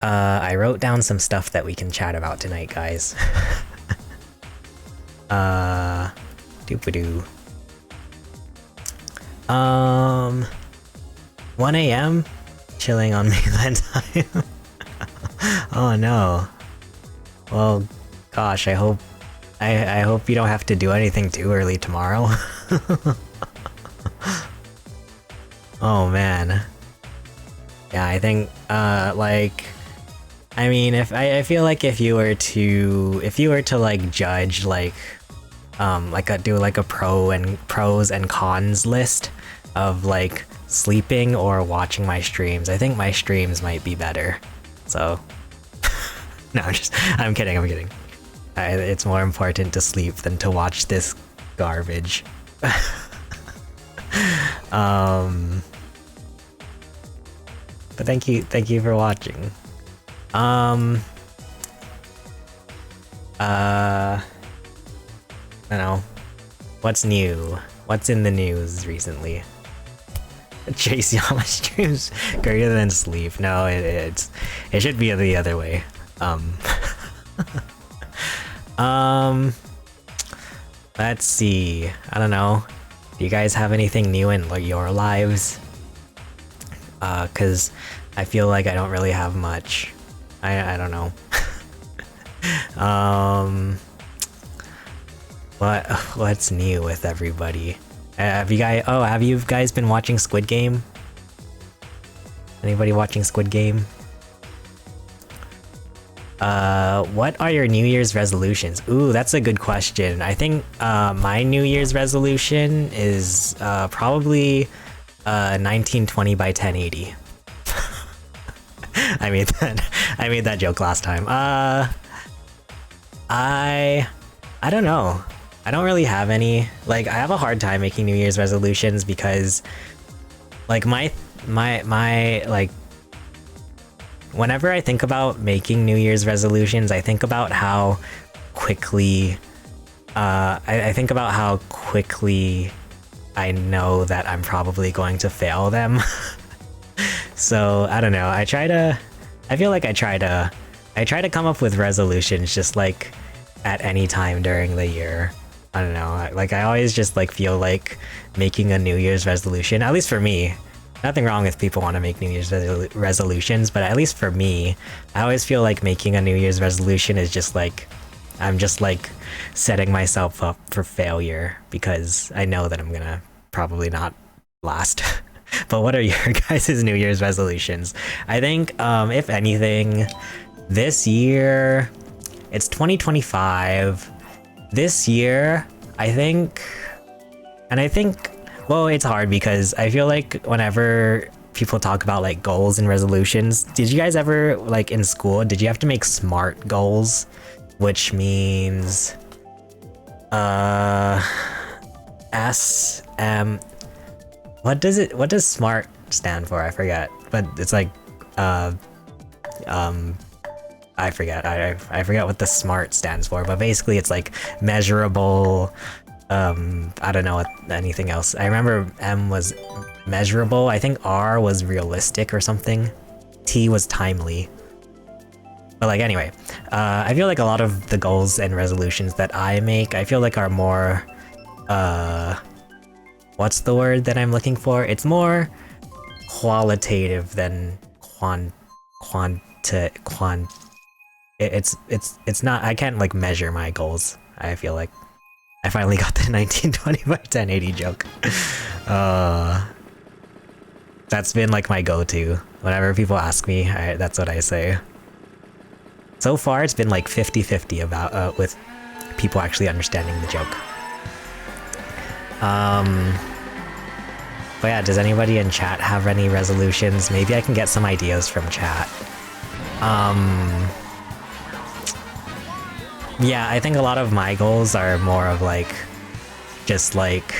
I wrote down some stuff that we can chat about tonight, guys. Doop-a-doo. 1 a.m? Chilling on mainland time. Oh no. Well, gosh, I hope you don't have to do anything too early tomorrow. Oh man. Yeah, I think like, I mean, if I feel like if you were to like judge like do like a pros and cons list of like sleeping or watching my streams, I think my streams might be better. So no, I'm kidding. It's more important to sleep than to watch this garbage. But thank you for watching. I don't know. What's new? What's in the news recently? Chase Yama streams greater than sleep. No, it should be the other way. Let's see. I don't know. Do you guys have anything new in your lives? Cause I feel like I don't really have much. I don't know. What's new with everybody? Have you guys been watching Squid Game? Anybody watching Squid Game? What are your New Year's resolutions? Ooh, that's a good question. I think my New Year's resolution is probably 1920 by 1080. I made that joke last time. I don't know. I don't really have any. Like, I have a hard time making New Year's resolutions because like my like, whenever I think about making New Year's resolutions, I think about how quickly I think about how quickly I know that I'm probably going to fail them. So I don't know. I try to come up with resolutions just like at any time during the year. I don't know. Like, I always just like feel like making a New Year's resolution, at least for me. Nothing wrong if people want to make New Year's resolutions, but at least for me, I always feel like making a New Year's resolution is just like, I'm just like setting myself up for failure because I know that I'm gonna probably not last. But what are your guys' New Year's resolutions? I think, if anything, this year, it's 2025. This year, I think, well, it's hard because I feel like whenever people talk about like goals and resolutions, did you guys ever, like in school, did you have to make SMART goals? Which means, what does SMART stand for? I forget, but it's like, I forget. I forget what the SMART stands for, but basically it's like measurable. I don't know what anything else. I remember M was measurable. I think R was realistic or something. T was timely. But like, anyway, I feel like a lot of the goals and resolutions that I make, I feel like are more, what's the word that I'm looking for? It's more qualitative than it's not, I can't like measure my goals. I feel like I finally got the 1920 by 1080 joke. That's been like my go-to. Whenever people ask me, that's what I say. So far, it's been like 50-50 about with people actually understanding the joke. But yeah, does anybody in chat have any resolutions? Maybe I can get some ideas from chat. Yeah, I think a lot of my goals are more of like, just like,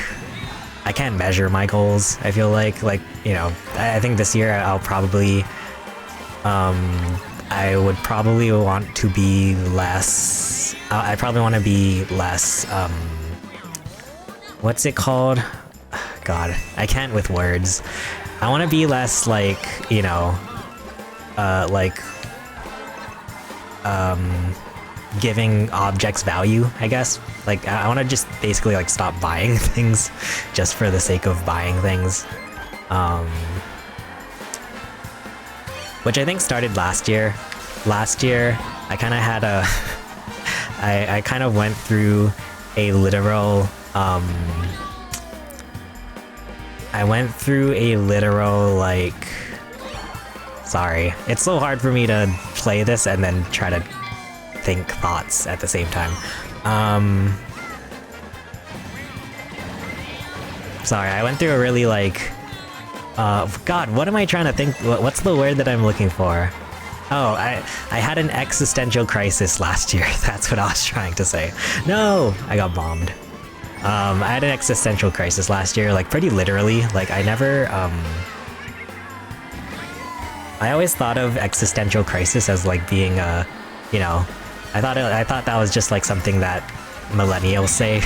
I can't measure my goals. I feel like, you know, I think this year I'll probably, I would probably want to be less, I probably want to be less, what's it called? God, I can't with words. I want to be less like, you know, like giving objects value, I guess. Like, I want to just basically like stop buying things just for the sake of buying things. Which I think started last year. Last year, I kind of had a... I kind of went through a literal... like... Sorry. It's so hard for me to play this and then try to think thoughts at the same time. Sorry, I went through a really like... God, what am I trying to think? What's the word that I'm looking for? Oh, I had an existential crisis last year. That's what I was trying to say. No! I got bombed. I had an existential crisis last year, like pretty literally. Like I never, I always thought of existential crisis as like being a, you know, I thought that was just like something that millennials say.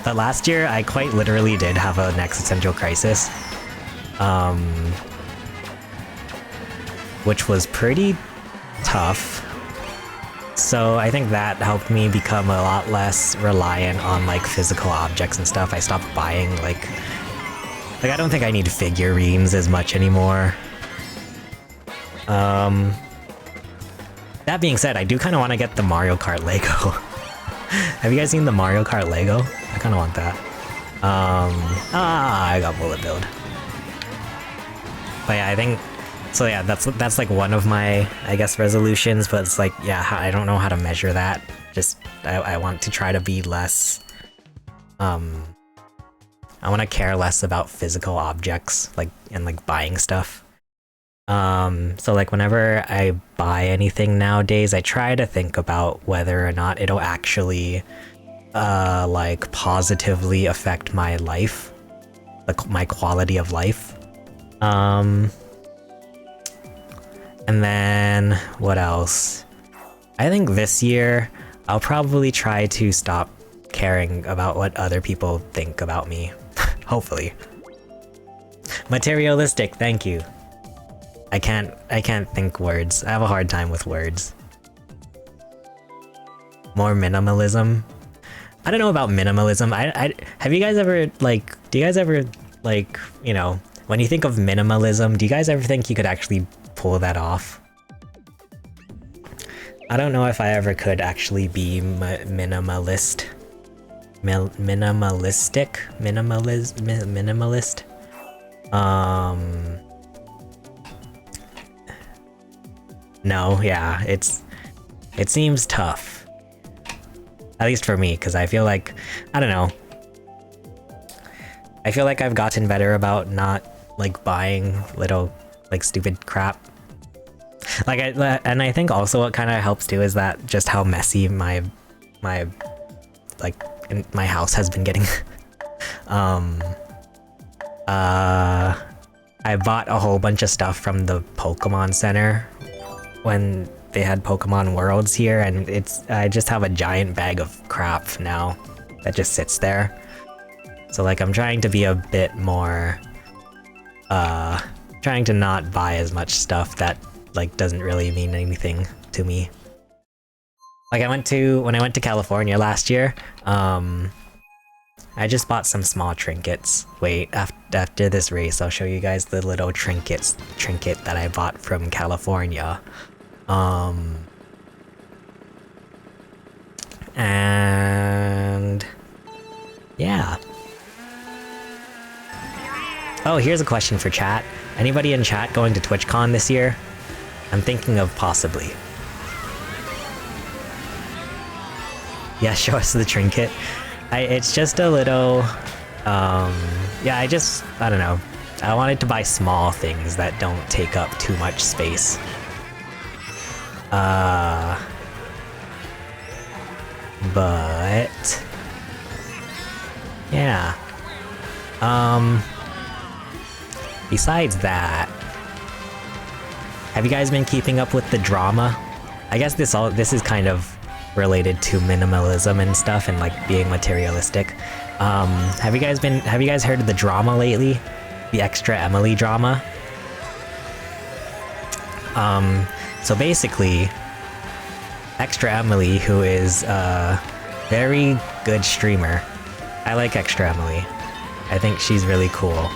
But last year, I quite literally did have an existential crisis. Which was pretty tough. So I think that helped me become a lot less reliant on like physical objects and stuff. I stopped buying like I don't think I need figurines as much anymore. That being said, I do kind of want to get the Mario Kart Lego. Have you guys seen the Mario Kart Lego? I kind of want that. I got bullet billed. But yeah, I think... So yeah, that's like one of my, I guess, resolutions, but it's like, yeah, I don't know how to measure that. Just, I want to try to be less... I want to care less about physical objects, like, and like buying stuff. So like whenever I buy anything nowadays, I try to think about whether or not it'll actually, like positively affect my life, like my quality of life. And then what else? I think this year I'll probably try to stop caring about what other people think about me. Hopefully. Materialistic, thank you. I can't think words. I have a hard time with words. More minimalism. I don't know about minimalism. Have you guys ever like, do you guys ever like, you know, when you think of minimalism, do you guys ever think you could actually pull that off? I don't know if I ever could actually be minimalist. Minimalist. No, yeah, it seems tough. At least for me, because I feel like, I don't know. I feel like I've gotten better about not like buying little like stupid crap. Like and I think also what kind of helps too is that just how messy my house has been getting. I bought a whole bunch of stuff from the Pokemon Center when they had Pokemon Worlds here, and I just have a giant bag of crap now that just sits there. So like I'm trying to be a bit more trying to not buy as much stuff that like doesn't really mean anything to me. Like when I went to California last year, I just bought some small trinkets. Wait, after this race, I'll show you guys the little trinket that I bought from California. And yeah. Oh, here's a question for chat. Anybody in chat going to TwitchCon this year? I'm thinking of possibly. Yeah, show us the trinket. It's just a little, yeah, I don't know. I wanted to buy small things that don't take up too much space. But yeah. Besides that, have you guys been keeping up with the drama? I guess this is kind of related to minimalism and stuff and like being materialistic. Have you guys heard of the drama lately? The Extra Emily drama? So basically, Extra Emily, who is a very good streamer. I like Extra Emily. I think she's really cool.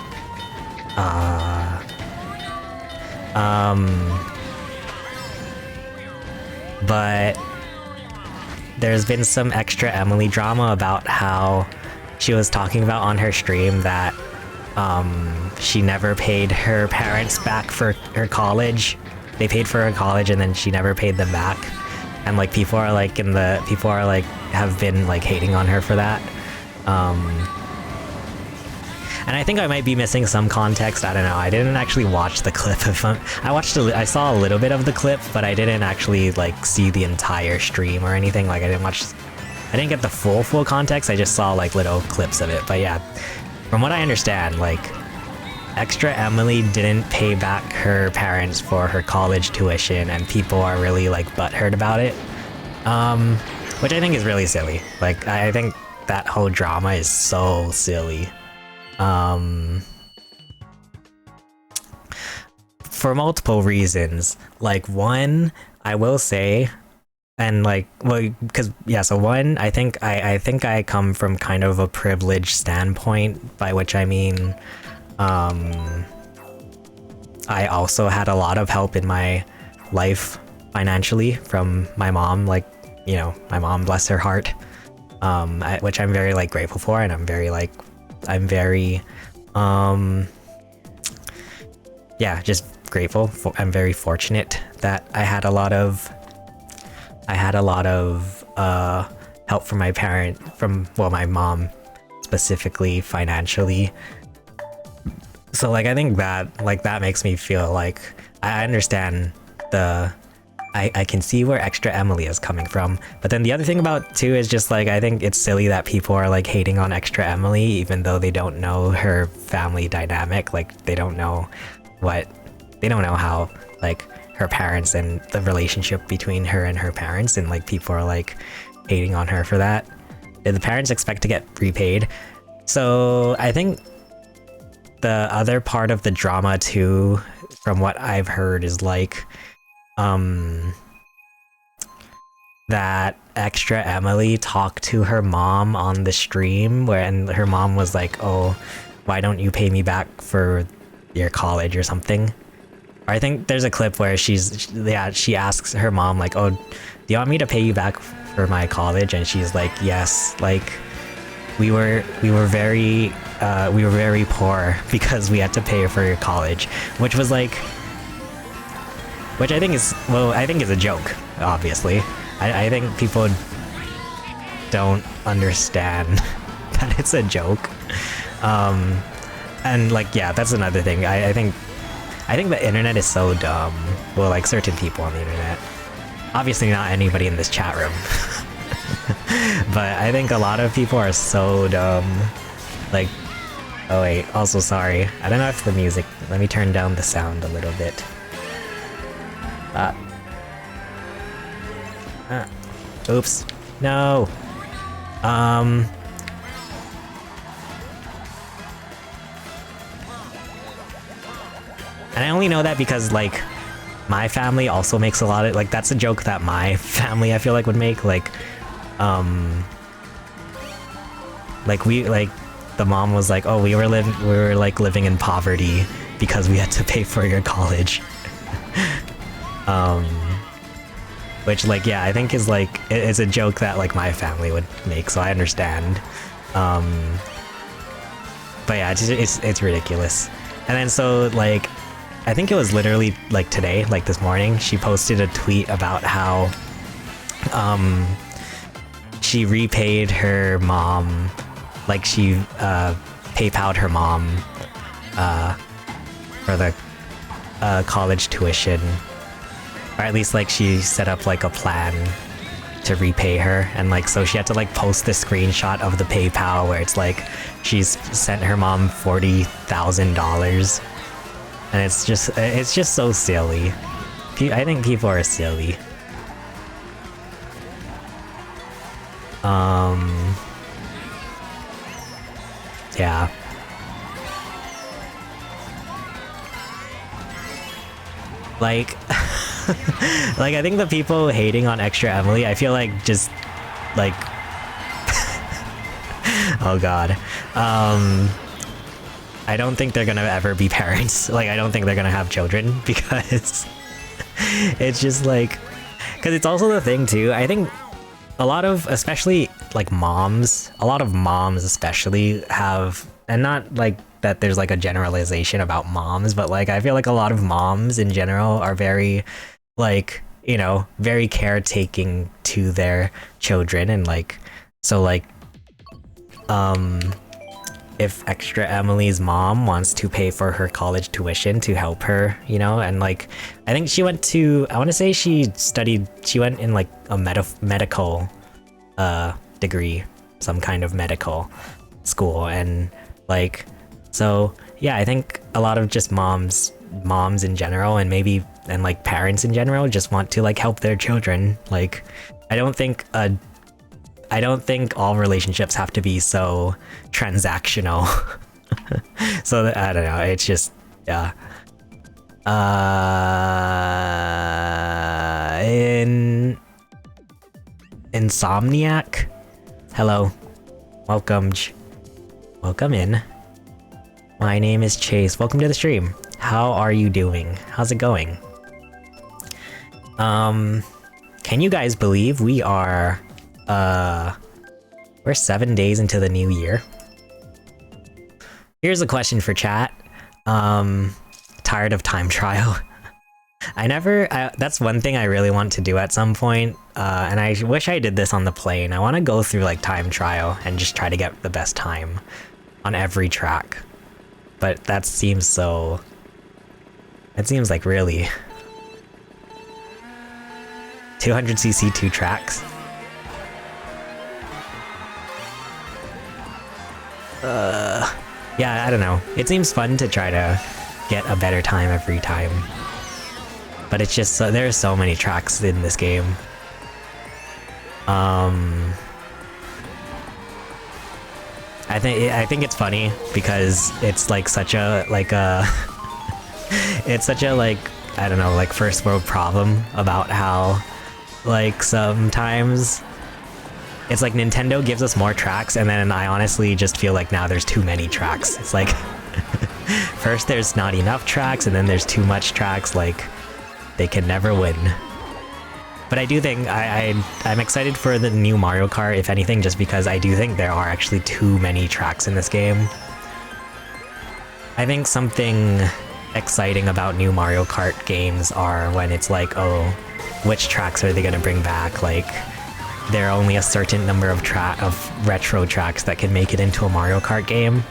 But there's been some Extra Emily drama about how she was talking about on her stream that she never paid her parents back for her college. They paid for her college and then she never paid them back. And like people are like have been like hating on her for that. And I think I might be missing some context. I don't know. I didn't actually watch the clip. I saw a little bit of the clip, but I didn't actually like see the entire stream or anything. Like I didn't get the full context. I just saw like little clips of it. But yeah, from what I understand, like Extra Emily didn't pay back her parents for her college tuition, and people are really like butthurt about it. Which I think is really silly. Like I think that whole drama is so silly. For multiple reasons. Like one, I will say, and like, well, because yeah, so one, I think I come from kind of a privileged standpoint, by which I mean, I also had a lot of help in my life financially from my mom, like, you know, my mom, bless her heart, which I'm very like grateful for, and I'm very yeah, just grateful for. I'm very fortunate that I had a lot of help from my mom specifically financially. So like I think that makes me feel like I understand I can see where Extra Emily is coming from. But then the other thing about too is just like I think it's silly that people are like hating on Extra Emily even though they don't know her family dynamic. Like they don't know how like her parents and the relationship between her and her parents, and like people are like hating on her for that. Did the parents expect to get repaid? So I think the other part of the drama too, from what I've heard, is like that Extra Emily talked to her mom on the stream and her mom was like, oh, why don't you pay me back for your college or something? Or I think there's a clip where she asks her mom like, oh, do you want me to pay you back for my college? And she's like, yes, like we were very poor because we had to pay for your college, which I think is a joke, obviously. I think people don't understand that it's a joke. And like, yeah, that's another thing. I think the internet is so dumb. Well, like certain people on the internet. Obviously not anybody in this chat room. But I think a lot of people are so dumb. Like, oh wait, also sorry. I don't know if the music, let me turn down the sound a little bit. Oops. No. And I only know that because like my family also makes a lot of like, that's a joke that my family I feel like would make, like the mom was like, oh, we were living in poverty because we had to pay for your college. Which like, yeah, I think is like, it's a joke that like my family would make, so I understand. But yeah, it's ridiculous. And then so like, I think it was literally like today, like this morning, she posted a tweet about how she repaid her mom, like she PayPal'd her mom for the college tuition. Or at least like she set up like a plan to repay her, and like so she had to like post the screenshot of the PayPal where it's like she's sent her mom $40,000, and it's just so silly. I think people are silly. Yeah. Like Like, I think the people hating on Extra Emily, I feel like just like oh god. I don't think they're gonna ever be parents. Like, I don't think they're gonna have children because it's just like, because it's also the thing too. I think a lot of, especially like moms, a lot of moms especially have, and not like that there's like a generalization about moms, but like I feel like a lot of moms in general are very like, you know, very caretaking to their children, and like, so like if Extra Emily's mom wants to pay for her college tuition to help her, you know, and like, I think she went to, I want to say she went in like a medical degree, some kind of medical school, and like, so yeah, I think a lot of just moms in general, and maybe, and like parents in general, just want to like help their children. Like, I don't think all relationships have to be so transactional. So that, I don't know, it's just, yeah. Insomniac, hello, welcome in. My name is Chase, welcome to the stream. How are you doing? How's it going? Can you guys believe we are we're 7 days into the new year? Here's a question for chat. Tired of time trial? That's one thing I really want to do at some point, and I wish I did this on the plane. I want to go through like time trial and just try to get the best time on every track. But that seems like really 200cc 2 tracks. Yeah, I don't know. It seems fun to try to get a better time every time. But it's just, there's so many tracks in this game. I think it's funny because it's like such a, like it's such a, like, I don't know, like first world problem about how like sometimes it's like Nintendo gives us more tracks, and then I honestly just feel like now there's too many tracks. It's like first there's not enough tracks, and then there's too much tracks, like they can never win. But I do think I'm excited for the new Mario Kart, if anything, just because I do think there are actually too many tracks in this game. I think something exciting about new Mario Kart games are when it's like, oh, which tracks are they gonna bring back? Like, there are only a certain number of retro tracks that can make it into a Mario Kart game.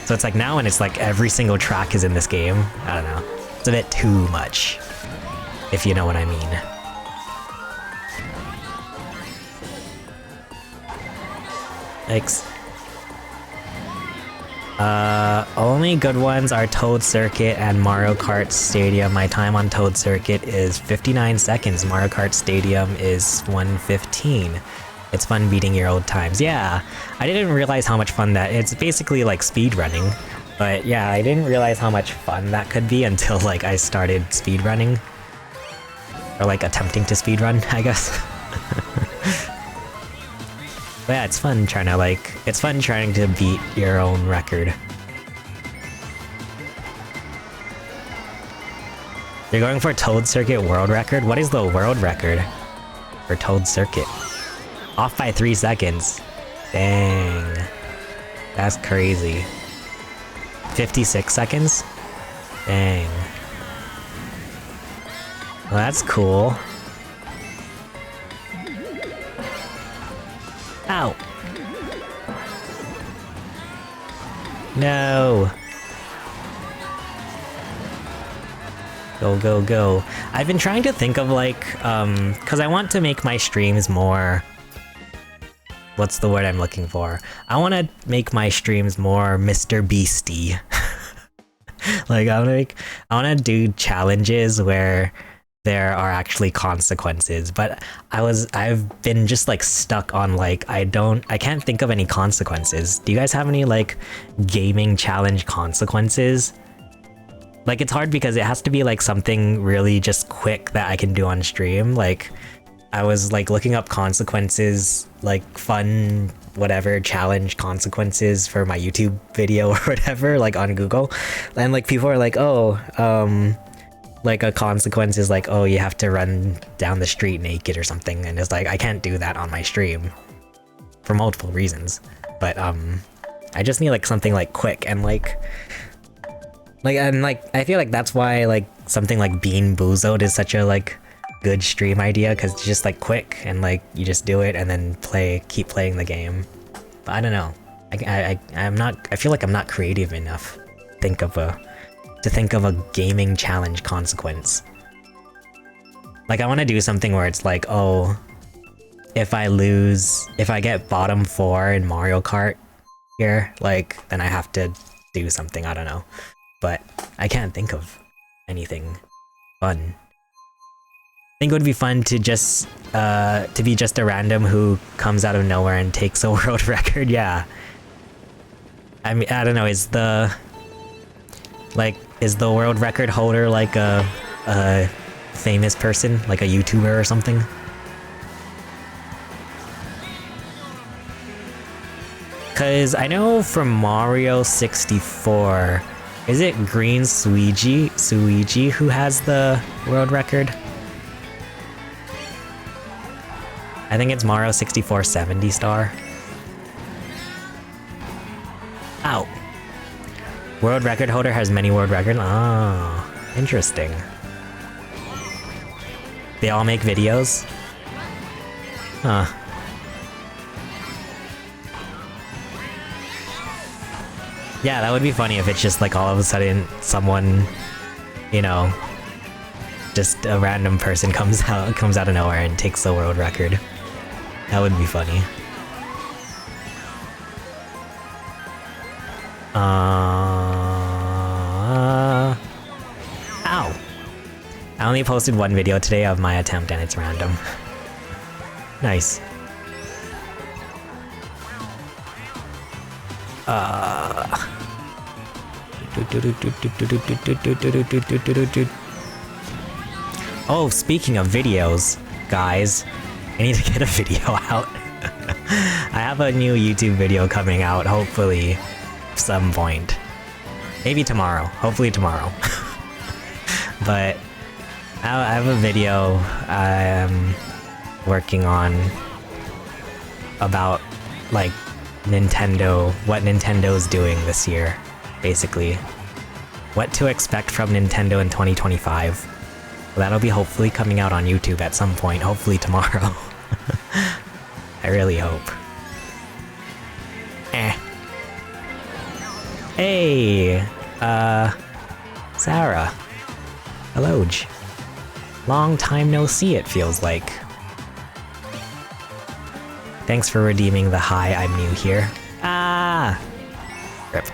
So it's like now when it's like every single track is in this game, I don't know. It's a bit too much, if you know what I mean. Thanks. Only good ones are Toad Circuit and Mario Kart Stadium. My time on Toad Circuit is 59 seconds. Mario Kart Stadium is 1:15. It's fun beating your old times. Yeah, I didn't realize how much fun that... It's basically like speed running. But yeah, I didn't realize how much fun that could be until like I started speed running. Or like attempting to speed run, I guess. But yeah, it's fun trying to beat your own record. You're going for Toad Circuit world record? What is the world record for Toad Circuit? Off by 3 seconds. Dang. That's crazy. 56 seconds? Dang. Well, that's cool. Ow! No! Go, go, go. I've been trying to think of like, cause I want to make my streams more... What's the word I'm looking for? I want to make my streams more Mr. Beastie. Like, I want to do challenges where there are actually consequences, but I've been just like stuck on like, I can't think of any consequences. Do you guys have any like gaming challenge consequences? Like, it's hard because it has to be like something really just quick that I can do on stream. Like, I was like looking up consequences, like fun whatever challenge consequences for my YouTube video or whatever, like on Google, and like people are like, oh, like a consequence is like, oh, you have to run down the street naked or something, and it's like I can't do that on my stream for multiple reasons. But I just need like something like quick and like I feel like that's why like something like Bean Boozled is such a like good stream idea, because it's just like quick and like you just do it and then keep playing the game. But I don't know, I feel like I'm not creative enough to think of a gaming challenge consequence. Like I want to do something where it's like, oh, if I get bottom 4 in Mario Kart here, like then I have to do something, I don't know. But I can't think of anything fun. I think it would be fun to just to be just a random who comes out of nowhere and takes a world record. Yeah. I mean, I don't know, is the world record holder like a famous person, like a YouTuber or something? Cause I know from Mario 64, is it Green Suigi who has the world record? I think it's Mario 64 70 star. Ow. World record holder has many world records. Oh, interesting. They all make videos? Huh. Yeah, that would be funny if it's just like all of a sudden someone, you know, just a random person comes out of nowhere and takes the world record. That would be funny. Ow! I only posted one video today of my attempt and it's random. Nice. Oh, speaking of videos, guys, I need to get a video out. I have a new YouTube video coming out, hopefully, some point. Maybe tomorrow. Hopefully tomorrow. But I have a video I'm working on about, like, Nintendo, what Nintendo's doing this year, basically. What to expect from Nintendo in 2025. Well, that'll be hopefully coming out on YouTube at some point, hopefully tomorrow. I really hope. Hey! Sarah. Hello. Long time no see, it feels like. Thanks for redeeming the hi, I'm new here. Ah! Rip.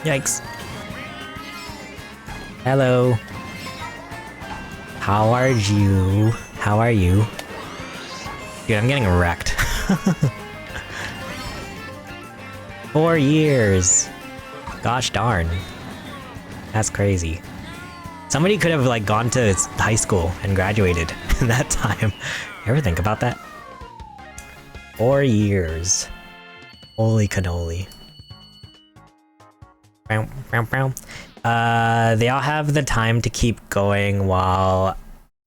Yikes. Hello. How are you? How are you? Dude, I'm getting wrecked. 4 years. Gosh darn. That's crazy. Somebody could have like gone to high school and graduated in that time. You ever think about that? 4 years. Holy cannoli. They all have the time to keep going while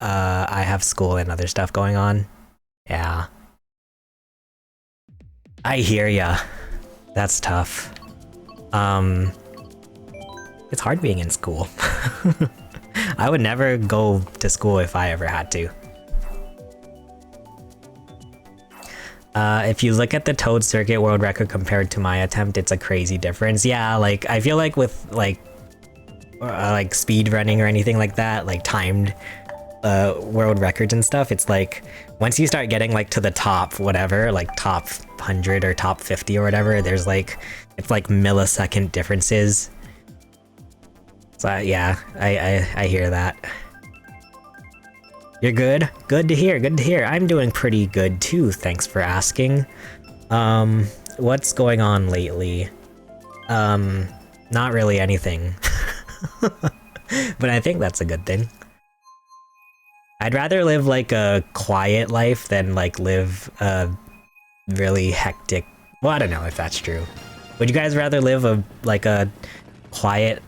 I have school and other stuff going on. Yeah. I hear ya. That's tough. It's hard being in school. I would never go to school if I ever had to. If you look at the Toad Circuit world record compared to my attempt, it's a crazy difference. Yeah, like, I feel like with, like speed running or anything like that, like timed world records and stuff, it's like, once you start getting, like, to the top, whatever, like, top 100 or top 50 or whatever, there's, like, it's, like, millisecond differences. So, yeah, I hear that. You're good? Good to hear, good to hear. I'm doing pretty good too, thanks for asking. what's going on lately? Not really anything. But I think that's a good thing. I'd rather live like a quiet life than like live a really hectic. Well, I don't know if that's true. Would you guys rather live a quiet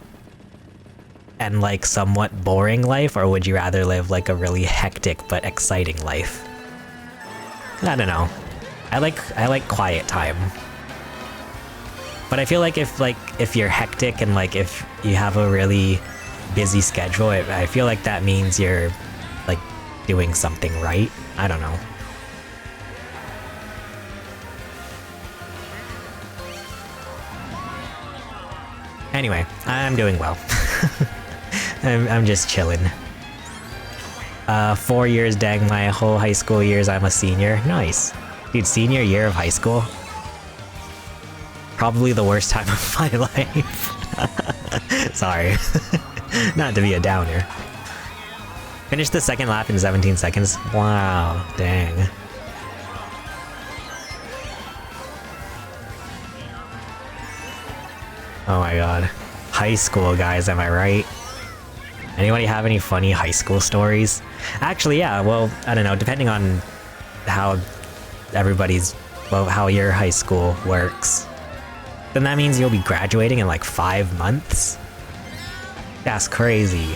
and like somewhat boring life, or would you rather live like a really hectic but exciting life? I don't know. I like quiet time. But I feel like if you're hectic and like if you have a really busy schedule, I feel like that means you're like doing something right. I don't know. Anyway, I'm doing well. I'm just chilling. 4 years, dang, my whole high school years I'm a senior. Nice. Dude, senior year of high school? Probably the worst time of my life. Sorry. Not to be a downer. Finished the second lap in 17 seconds. Wow, dang. Oh my god. High school, guys, am I right? Anybody have any funny high school stories? Actually, yeah, well, I don't know, depending on how everybody's, well, how your high school works, then that means you'll be graduating in like 5 months? That's crazy.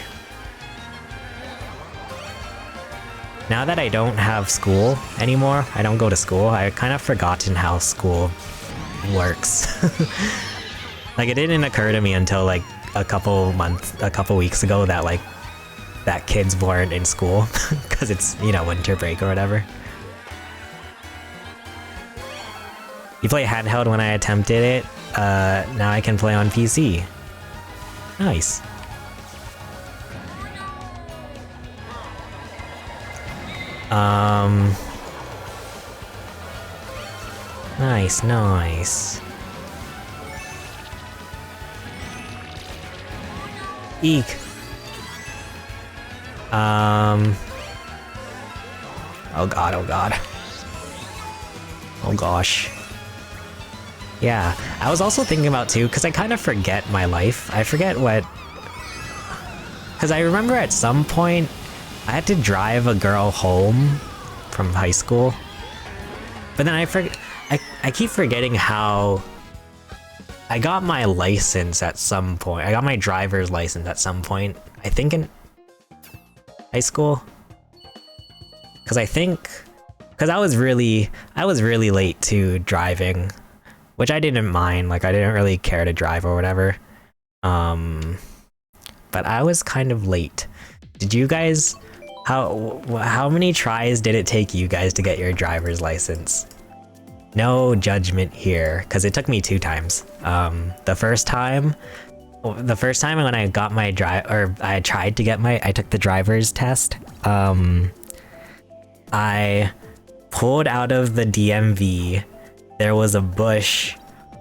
Now that I don't have school anymore, I don't go to school, I've kind of forgotten how school works. Like, it didn't occur to me until like a couple weeks ago that like that kids weren't in school because it's, you know, winter break or whatever. You play handheld when I attempted it. Now I can play on PC. Nice. Nice, nice. Eek. Oh god, oh god. Oh gosh. Yeah, I was also thinking about too, because I kind of forget my life. I forget what... Because I remember at some point, I had to drive a girl home from high school. But then I keep forgetting how... I got my license at some point. I got my driver's license at some point. I think in high school. Because I was really late to driving, which I didn't mind. Like, I didn't really care to drive or whatever. But I was kind of late. Did you guys? How many tries did it take you guys to get your driver's license? No judgment here, because it took me 2 times. The first time when I got my I took the driver's test. I pulled out of the DMV. There was a bush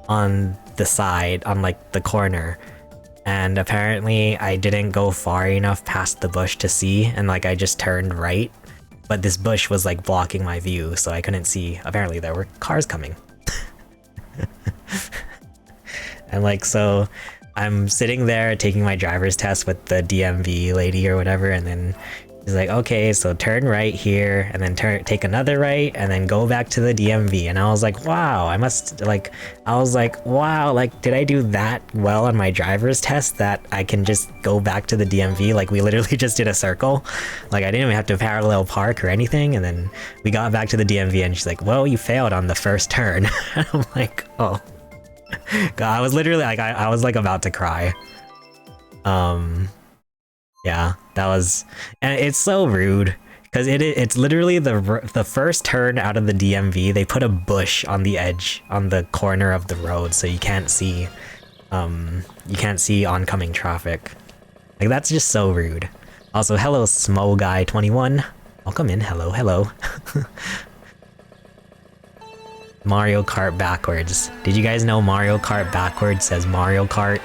on the side, on like the corner, and apparently I didn't go far enough past the bush to see, and like I just turned right. But this bush was like blocking my view, so I couldn't see. Apparently there were cars coming. And like, so I'm sitting there taking my driver's test with the DMV lady or whatever, and then she's like, okay, so turn right here, and then take another right, and then go back to the DMV. And I was like, wow, wow, like, did I do that well on my driver's test that I can just go back to the DMV? Like, we literally just did a circle. Like, I didn't even have to parallel park or anything. And then we got back to the DMV, and she's like, well, you failed on the first turn. I'm like, oh. God, I was literally like, I was like about to cry. Yeah, that was, and it's so rude because it's literally the first turn out of the DMV. They put a bush on the edge, on the corner of the road, so you can't see oncoming traffic. Like, that's just so rude. Also, hello, Smo Guy 21. Welcome in. Hello, hello. Mario Kart backwards. Did you guys know Mario Kart backwards says Mario Kart?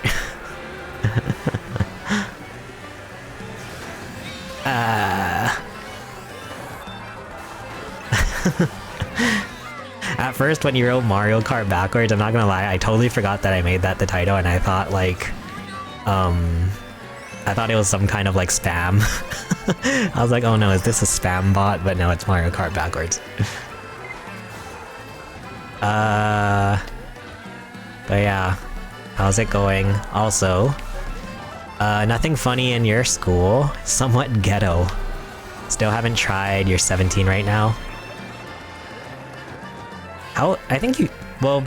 At at first when you wrote Mario Kart backwards, I'm not gonna lie, I totally forgot that I made that the title, and I thought like, I thought it was some kind of like spam. I was like, oh no, is this a spam bot? But no, it's Mario Kart backwards. But yeah, how's it going? Also, nothing funny in your school. Somewhat ghetto. Still haven't tried. You're 17 right now. How? I think you. Well,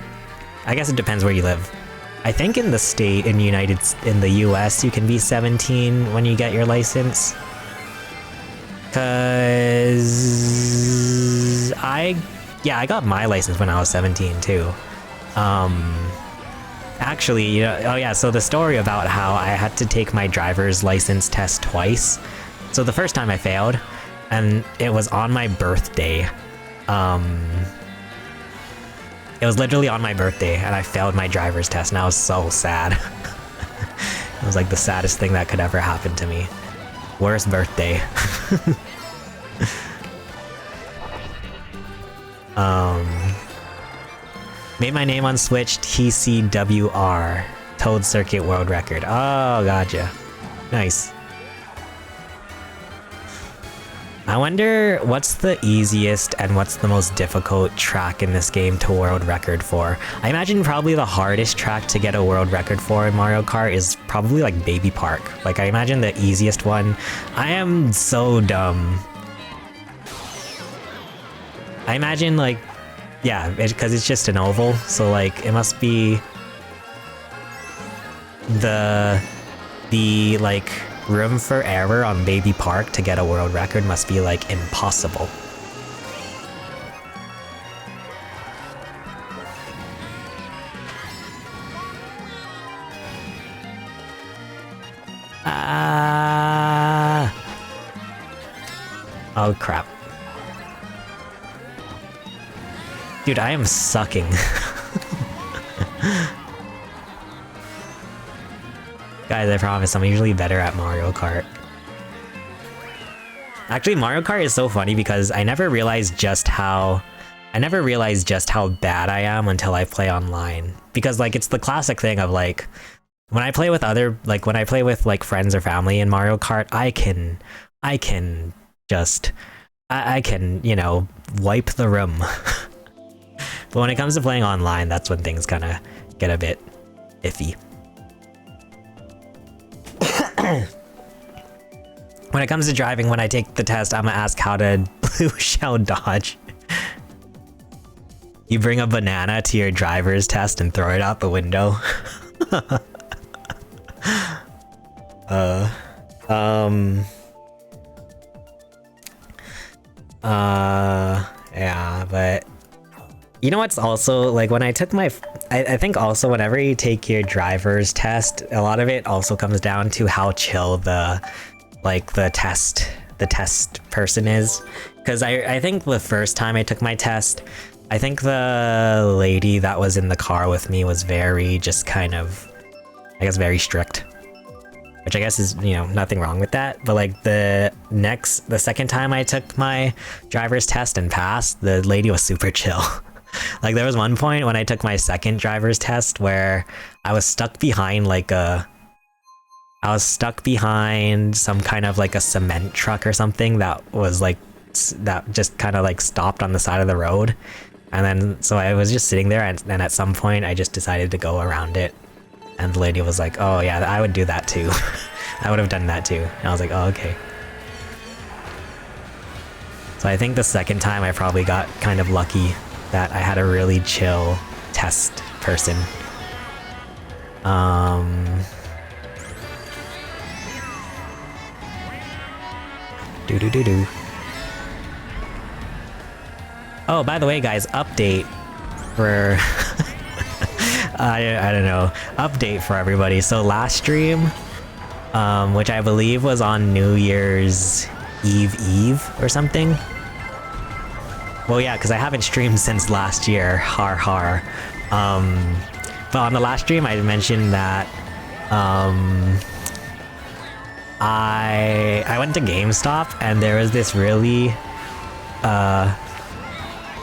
I guess it depends where you live. I think in the state, in the US, you can be 17 when you get your license. Cause I got my license when I was 17 too. Actually, you know, oh yeah, so the story about how I had to take my driver's license test twice. So the first time I failed, and it was on my birthday. It was literally on my birthday, and I failed my driver's test, and I was so sad. It was like the saddest thing that could ever happen to me. Worst birthday. Made my name on Switch, TCWR, Toad Circuit World Record. Oh, gotcha. Nice. I wonder what's the easiest and what's the most difficult track in this game to world record for. I imagine probably the hardest track to get a world record for in Mario Kart is probably like Baby Park. Like I imagine the easiest one. I am so dumb. I imagine like, yeah, because it's just an oval, so like it must be the like room for error on Baby Park to get a world record must be like impossible. Oh crap. Dude, I am sucking. Guys, I promise, I'm usually better at Mario Kart. Actually, Mario Kart is so funny because I never realized just how bad I am until I play online. Because like it's the classic thing of like when I play with like friends or family in Mario Kart, I can you know, wipe the room. But when it comes to playing online, that's when things kind of get a bit iffy. When it comes to driving, when I take the test, I'm gonna ask how to blue shell dodge. You bring a banana to your driver's test and throw it out the window. Yeah, but you know what's also like when I took my I think also whenever you take your driver's test, a lot of it also comes down to how chill the test person is. Because I think the first time I took my test, I think the lady that was in the car with me was very just kind of, I guess, very strict. Which I guess is, you know, nothing wrong with that. But like the second time I took my driver's test and passed, the lady was super chill. Like there was one point when I took my second driver's test where I was stuck behind some kind of like a cement truck or something that was like, that just kind of like stopped on the side of the road. And then, so I was just sitting there and at some point I just decided to go around it. And the lady was like, oh yeah, I would do that too. I would have done that too. And I was like, oh, okay. So I think the second time I probably got kind of lucky that I had a really chill test person. Do. Oh, by the way, guys, update for I don't know, update for everybody. So last stream, which I believe was on New Year's Eve or something. Well, yeah, because I haven't streamed since last year, har har. But on the last stream, I mentioned that I went to GameStop and there was this really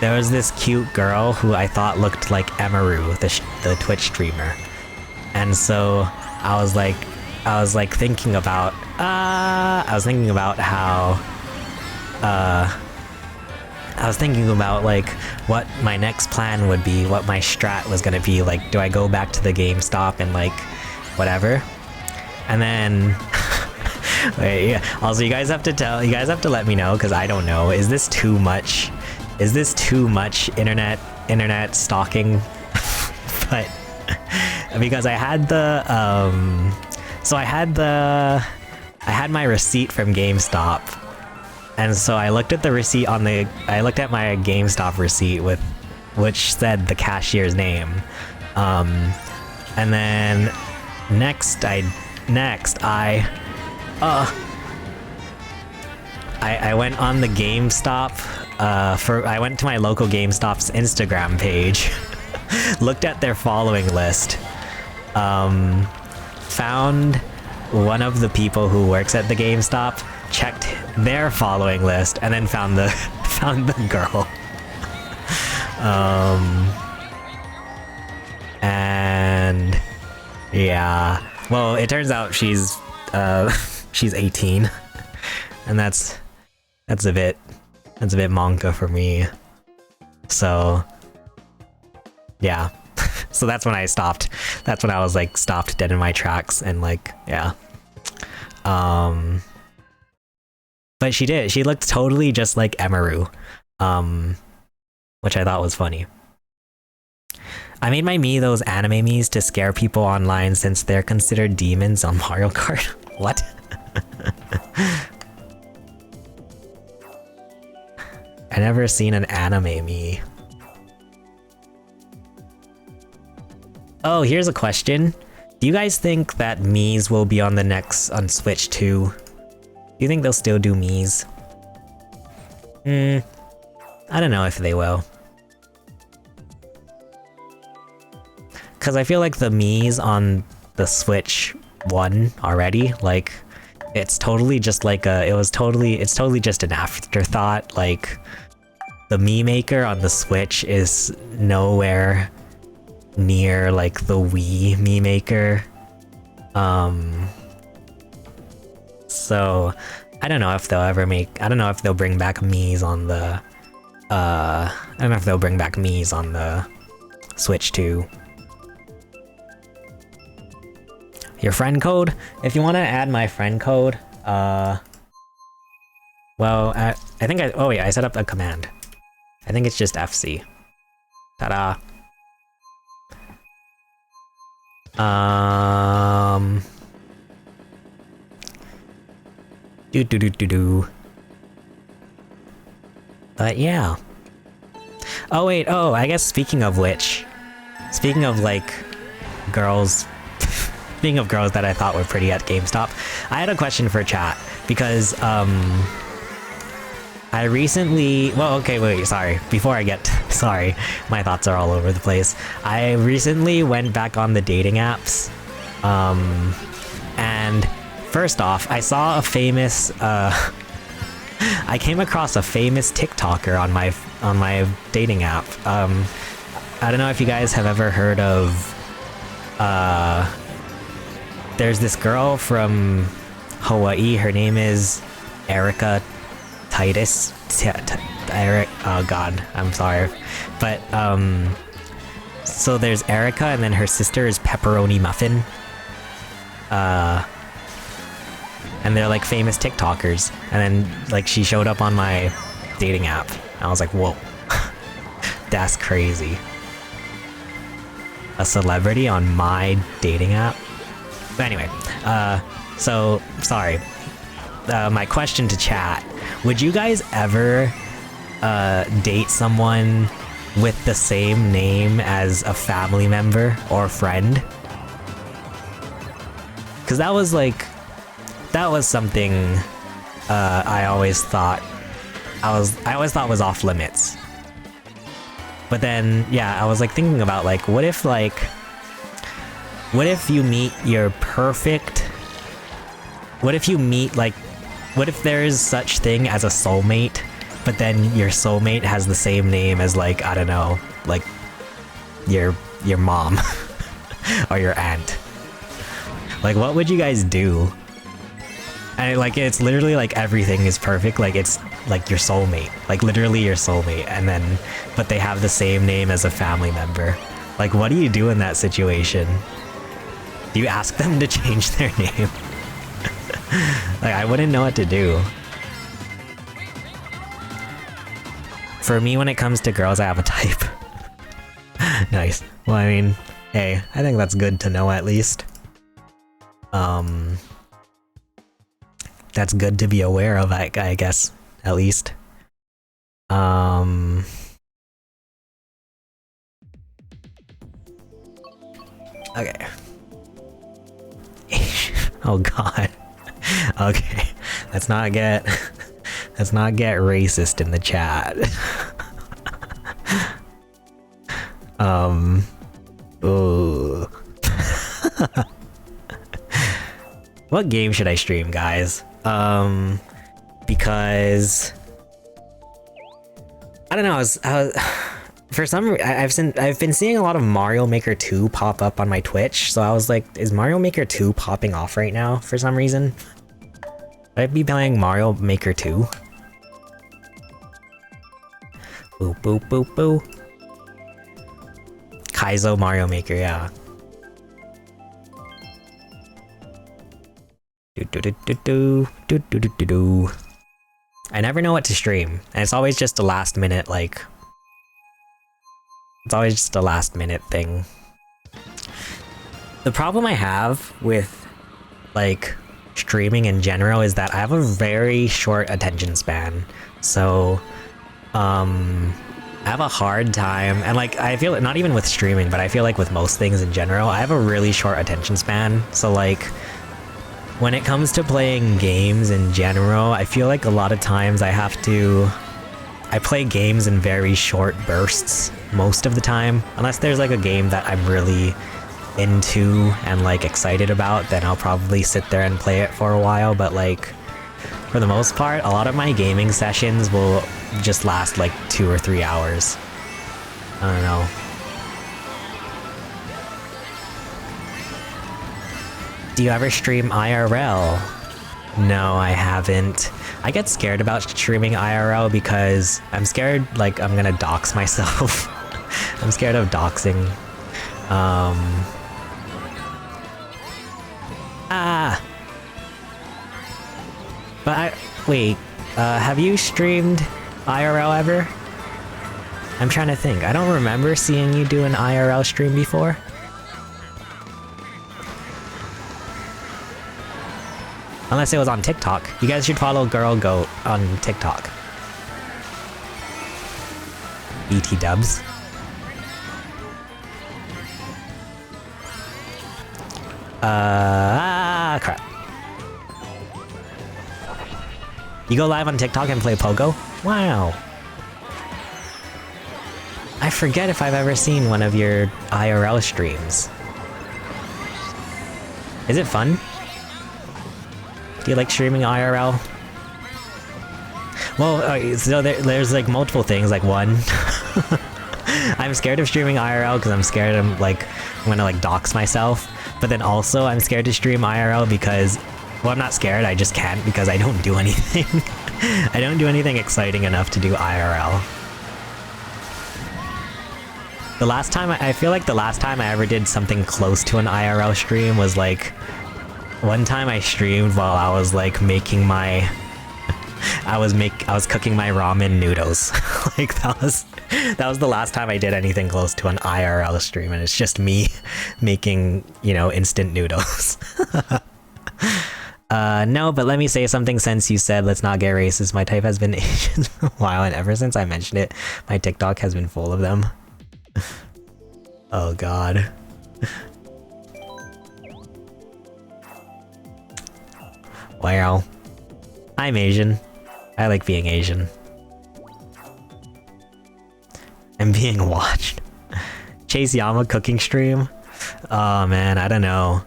there was this cute girl who I thought looked like Emaru, the Twitch streamer. And so I was thinking about like what my next plan would be, what my strat was gonna be. Like, do I go back to the GameStop and like whatever? And then wait, yeah. Also, you guys have to let me know, because I don't know. Is this too much? Is this too much internet stalking? But because I had my receipt from GameStop, and so I looked at the receipt I looked at my GameStop receipt which said the cashier's name, and then next I went on the GameStop. I went to my local GameStop's Instagram page, looked at their following list, found one of the people who works at the GameStop, checked their following list, and then found the girl. And yeah, well, it turns out she's 18, and that's a bit manga for me. So yeah. So that's when I stopped. That's when I was like stopped dead in my tracks, and like, yeah. But she looked totally just like Emaru, which I thought was funny. I made my Mii those anime Miis to scare people online, since they're considered demons on Mario Kart. What? I never seen an anime Mii. Oh, here's a question. Do you guys think that Miis will be on Switch 2? Do you think they'll still do Miis? I don't know if they will. Cause I feel like the Miis on the Switch 1 already, like, it's totally just like it's totally just an afterthought. Like, the Mii Maker on the Switch is nowhere near like the Wii Mii Maker. So I don't know if they'll bring back Miis on the Switch 2. Your friend code? If you want to add my friend code, well, I think oh wait, I set up a command. I think it's just FC. Ta-da. But yeah. Oh wait, I guess speaking of like girls, speaking of girls that I thought were pretty at GameStop, I had a question for chat, because I recently, sorry, my thoughts are all over the place. I recently went back on the dating apps, and first off, I saw a famous, I came across a famous TikToker on my dating app. I don't know if you guys have ever heard of, there's this girl from Hawaii, her name is Erica Titus. Eric, oh god, I'm sorry. But, so there's Erica, and then her sister is Pepperoni Muffin. And they're like famous TikTokers. And then like she showed up on my dating app. I was like, whoa, that's crazy. A celebrity on my dating app? But anyway, so sorry. My question to chat: would you guys ever date someone with the same name as a family member or friend? Because that was something I always thought was off limits. But then, yeah, I was like thinking about like, what if you meet your perfect, what if there is such thing as a soulmate, but then your soulmate has the same name as like, I don't know, like your mom or your aunt. Like, what would you guys do? And like, it's literally like everything is perfect. Like, it's like your soulmate, like literally your soulmate, and then but they have the same name as a family member. Like, what do you do in that situation? Do you ask them to change their name? Like, I wouldn't know what to do. For me, when it comes to girls, I have a type. Nice. Well, I mean, hey, I think that's good to know at least. That's good to be aware of, I guess, at least. Okay. Oh god. Okay. Let's not get racist in the chat. Ooh. What game should I stream, guys? Because I don't know, for some reason, I've been seeing a lot of Mario Maker 2 pop up on my Twitch, so I was like, is Mario Maker 2 popping off right now for some reason? Should I be playing Mario Maker 2? Boop boop boop boop. Kaizo Mario Maker, yeah. I never know what to stream, and it's always just a last minute, like... It's always just a last minute thing. The problem I have with, like, streaming in general is that I have a very short attention span. So, I have a hard time, and like, I feel, not even with streaming, but I feel like with most things in general, I have a really short attention span. So like, when it comes to playing games in general, I feel like a lot of times I play games in very short bursts most of the time. Unless there's like a game that I'm really into and like excited about, then I'll probably sit there and play it for a while. But like, for the most part, a lot of my gaming sessions will just last like 2 or 3 hours. I don't know. Do you ever stream IRL? No, I haven't. I get scared about streaming IRL because I'm scared, like, I'm gonna dox myself. I'm scared of doxing. But wait, have you streamed IRL ever? I'm trying to think. I don't remember seeing you do an IRL stream before. Unless it was on TikTok. You guys should follow Girl Goat on TikTok. BT dubs. Crap. You go live on TikTok and play Pogo? Wow. I forget if I've ever seen one of your IRL streams. Is it fun? Do you like streaming IRL? Well, so there's like multiple things. Like, one, I'm scared of streaming IRL because I'm scared I'm gonna like dox myself. But then also I'm scared to stream IRL because, well, I'm not scared, I just can't because I don't do anything. I don't do anything exciting enough to do IRL. The last time, I feel like the last time I ever did something close to an IRL stream was like, one time I streamed while I was like making my... I was cooking my ramen noodles. Like that was the last time I did anything close to an IRL stream, and it's just me making, you know, instant noodles. No, but let me say something since you said let's not get racist. My type has been Asian for a while, and ever since I mentioned it, my TikTok has been full of them. Oh god. Wow. I'm Asian. I like being Asian. I'm being watched. Chase Yama cooking stream? Oh man, I don't know.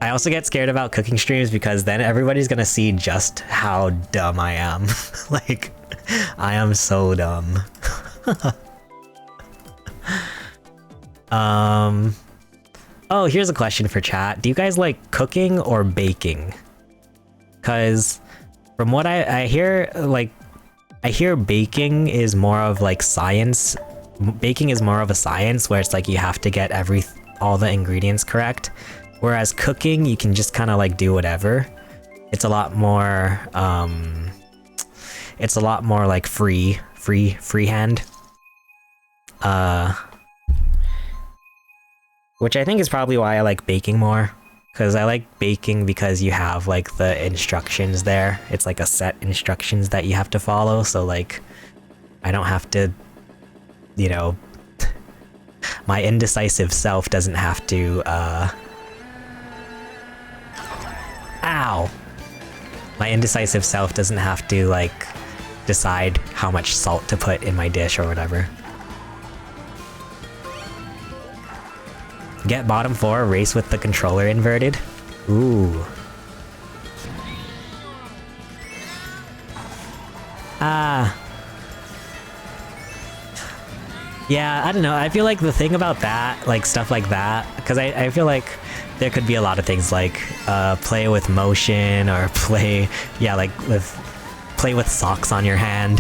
I also get scared about cooking streams because then everybody's gonna see just how dumb I am. Like, I am so dumb. Oh, here's a question for chat. Do you guys like cooking or baking? Because from what I hear, like, I hear baking is more of like science. Baking is more of a science where it's like you have to get all the ingredients correct. Whereas cooking, you can just kind of like do whatever. It's a lot more like freehand. Which I think is probably why I like baking more. Because I like baking because you have like the instructions there. It's like a set instructions that you have to follow. So like, I don't have to, you know, my indecisive self doesn't have to, ow! My indecisive self doesn't have to like decide how much salt to put in my dish or whatever. Get bottom 4, race with the controller inverted. Ooh. Yeah, I don't know. I feel like the thing about that, like stuff like that, because I feel like there could be a lot of things like play with motion or play with socks on your hand.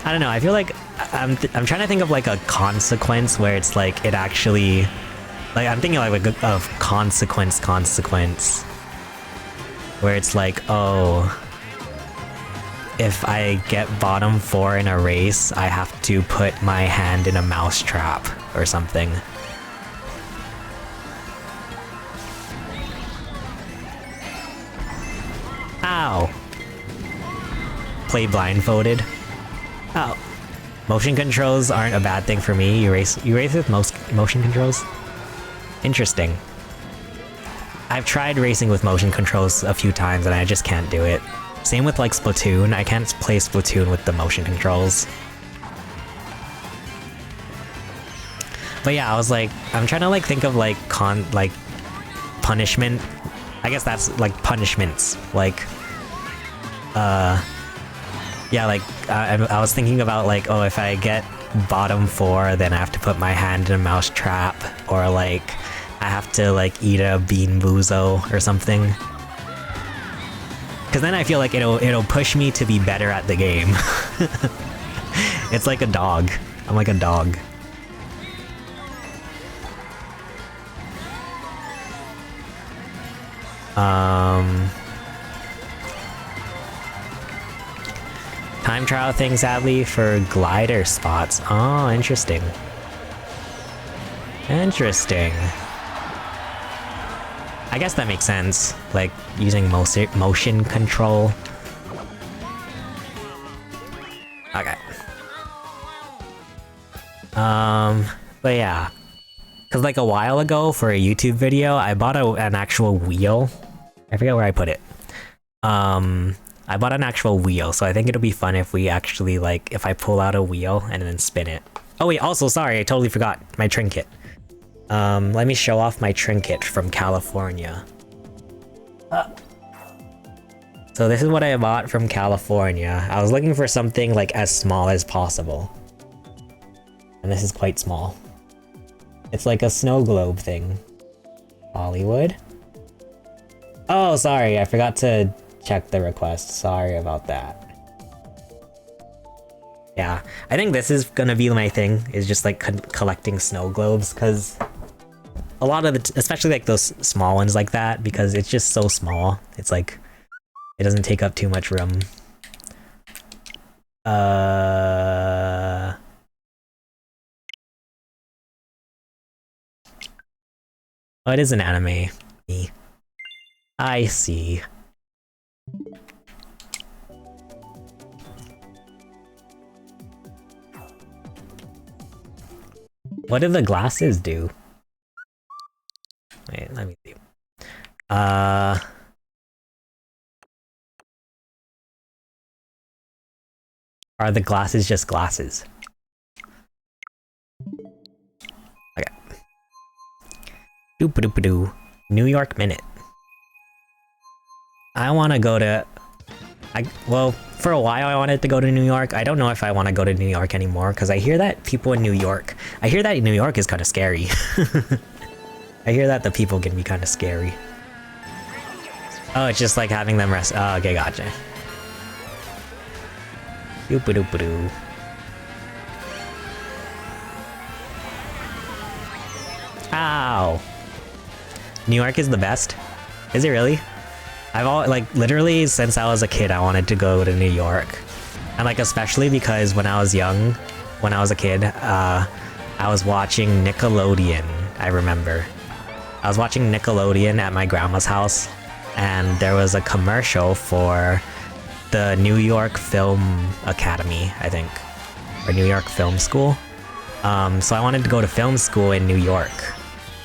I don't know. I feel like I'm trying to think of like a consequence where it's like it actually, like I'm thinking like of consequence where it's like, oh, if I get bottom 4 in a race, I have to put my hand in a mouse trap or something. Ow. Play blindfolded. Oh. Motion controls aren't a bad thing for me. You race with most motion controls? Interesting. I've tried racing with motion controls a few times and I just can't do it. Same with like Splatoon. I can't play Splatoon with the motion controls. But yeah, I was like, I'm trying to like think of like punishment. I guess that's like punishments. Like, yeah, like I was thinking about like, oh, if I get bottom 4, then I have to put my hand in a mouse trap, or like I have to like eat a bean boozle or something. Because then I feel like it'll push me to be better at the game. It's like a dog. I'm like a dog. Time trial thing, sadly, for glider spots. Oh, interesting. Interesting. I guess that makes sense, like using motion control. Okay. But yeah. Cause like a while ago for a YouTube video, I bought an actual wheel. I forget where I put it. I bought an actual wheel, so I think it'll be fun if we actually like, if I pull out a wheel and then spin it. Oh wait, also sorry, I totally forgot my trinket. Let me show off my trinket from California. So this is what I bought from California. I was looking for something like as small as possible. And this is quite small. It's like a snow globe thing. Hollywood? Oh, sorry, I forgot to check the request. Sorry about that. Yeah, I think this is gonna be my thing, is just like collecting snow globes, because a lot of the, especially like those small ones like that, because it's just so small. It's like, it doesn't take up too much room. Oh, it is an anime. I see. What do the glasses do? Wait, let me see. Are the glasses just glasses? Okay. Doop-a-doop-a-doo. New York Minute. I want to go to... well, for a while I wanted to go to New York. I don't know if I want to go to New York anymore, because I hear that people in New York... I hear that New York is kind of scary. I hear that the people can be kind of scary. Oh, it's just like having them rest... Oh, okay, gotcha. Doop-a-doop-a-doo. Ow! New York is the best? Is it really? I've like literally since I was a kid I wanted to go to New York. And like especially because when I was young, when I was a kid, I was watching Nickelodeon, I remember. I was watching Nickelodeon at my grandma's house and there was a commercial for the New York Film Academy, I think. Or New York Film School. So I wanted to go to film school in New York.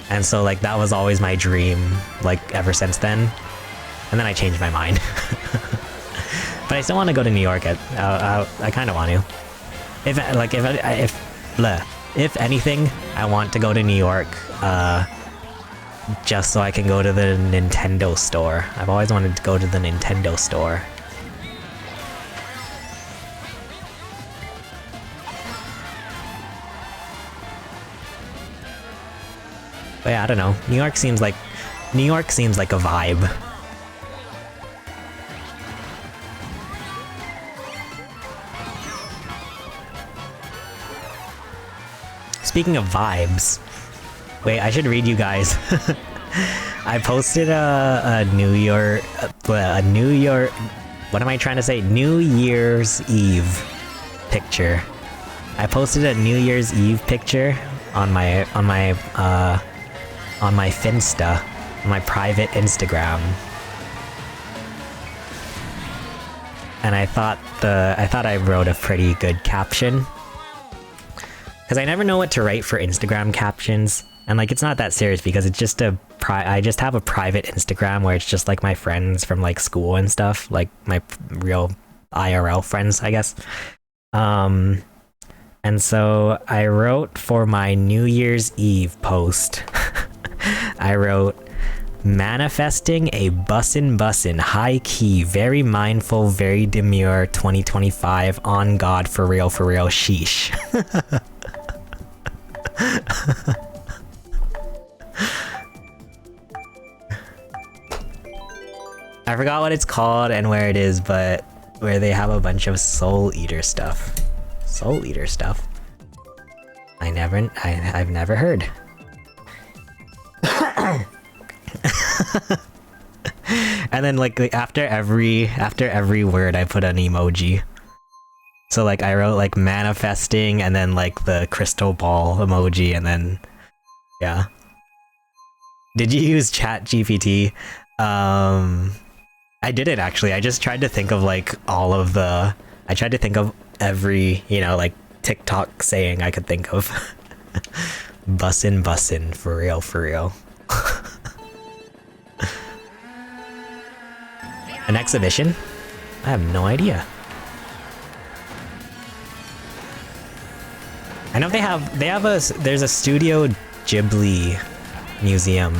And so like that was always my dream, like ever since then. And then I changed my mind. But I still want to go to New York. I kind of want to. If anything, I want to go to New York just so I can go to the Nintendo store. I've always wanted to go to the Nintendo store. But yeah, I don't know. New York seems like a vibe. Speaking of vibes, wait, I should read you guys. I posted a New Year's, what am I trying to say? New Year's Eve picture. I posted a New Year's Eve picture on my Finsta, on my private Instagram. And I thought I wrote a pretty good caption. Because I never know what to write for Instagram captions. And like it's not that serious because it's just I just have a private Instagram where it's just like my friends from like school and stuff, like my real IRL friends, I guess. And so I wrote for my New Year's Eve post. I wrote, manifesting a bussin' high key, very mindful, very demure 2025 on God for real sheesh. I forgot what it's called and where it is, but where they have a bunch of Soul Eater stuff. Soul Eater stuff? I've never heard. And then like after every word I put an emoji. So like I wrote like manifesting and then like the crystal ball emoji and then yeah. Did you use ChatGPT? I didn't actually. I just tried to think of like I tried to think of every, like TikTok saying I could think of. Bussin' for real. An exhibition? I have no idea. I know there's a Studio Ghibli museum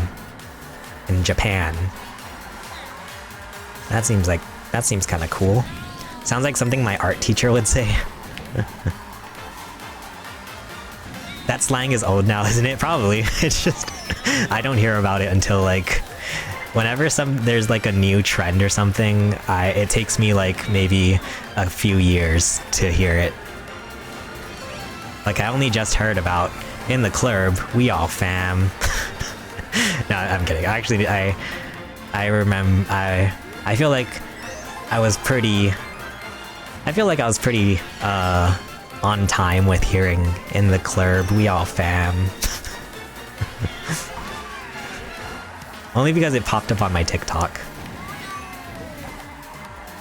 in Japan. That seems kind of cool. Sounds like something my art teacher would say. That slang is old now, isn't it? Probably. It's just I don't hear about it until like whenever there's like a new trend or something. It takes me like maybe a few years to hear it. Like I only just heard about in the club, we all fam. No, I'm kidding. Actually, I remember. I feel like I was pretty on time with hearing in the club, we all fam. Only because it popped up on my TikTok.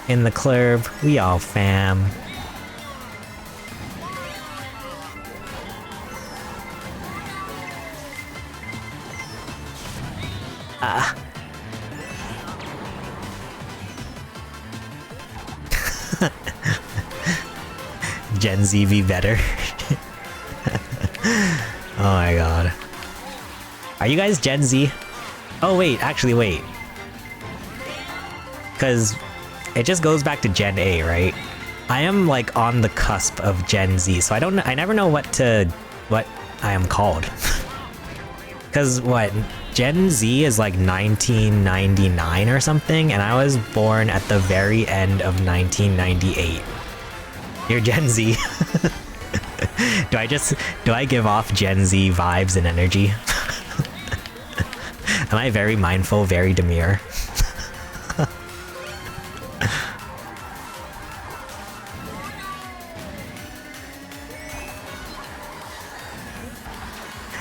In the club, we all fam. Gen Z be better. Oh my god. Are you guys Gen Z? Oh wait, actually wait. Because it just goes back to Gen A, right? I am like on the cusp of Gen Z, so I never know what I am called. Because what, Gen Z is like 1999 or something, and I was born at the very end of 1998. You're Gen Z. Do I give off Gen Z vibes and energy? Am I very mindful, very demure?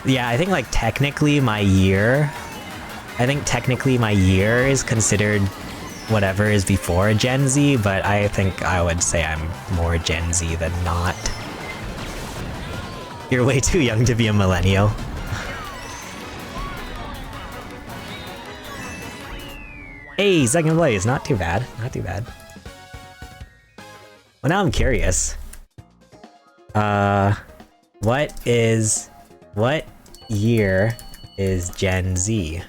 Yeah, I think like technically my year is considered whatever is before Gen Z, but I think I would say I'm more Gen Z than not. You're way too young to be a millennial. Hey, second place, not too bad, not too bad. Well, now I'm curious. What year is Gen Z?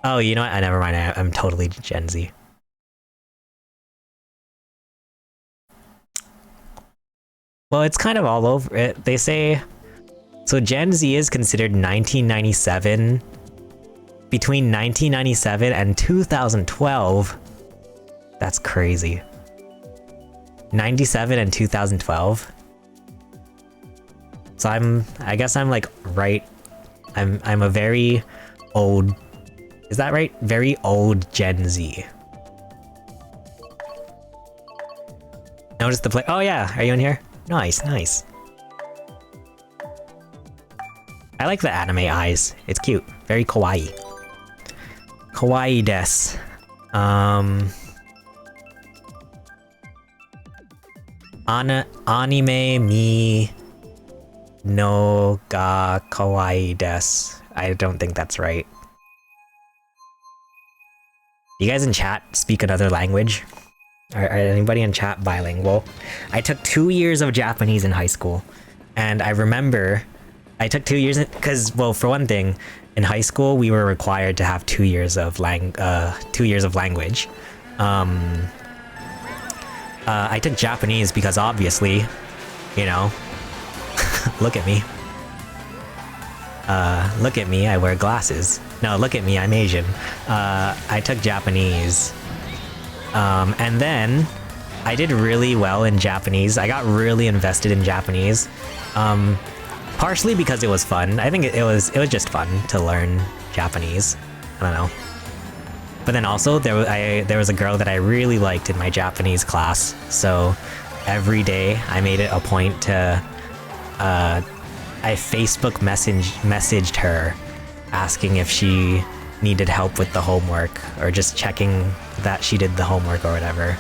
Oh, you know what? Never mind. I'm totally Gen Z. Well, it's kind of all over it. They say... So Gen Z is considered 1997... Between 1997 and 2012. That's crazy. 97 and 2012. So I guess I'm like right. I'm a very old. Is that right? Very old Gen Z. Notice the play. Oh yeah, are you in here? Nice, nice. I like the anime eyes. It's cute. Very kawaii. Kawaii des. Anime mi no ga kawaii des. I don't think that's right. You guys in chat speak another language? Are anybody in chat bilingual? I took 2 years of Japanese in high school, and I remember I took 2 years because, well, for one thing, in high school we were required to have 2 years of language. I took Japanese because obviously, you know, look at me. Look at me, I wear glasses. No, look at me, I'm Asian. I took Japanese. And then I did really well in Japanese. I got really invested in Japanese. Partially because it was fun. I think it was just fun to learn Japanese. I don't know. But then also there was a girl that I really liked in my Japanese class. So every day I made it a point to I Facebook messaged her asking if she needed help with the homework, or just checking that she did the homework or whatever,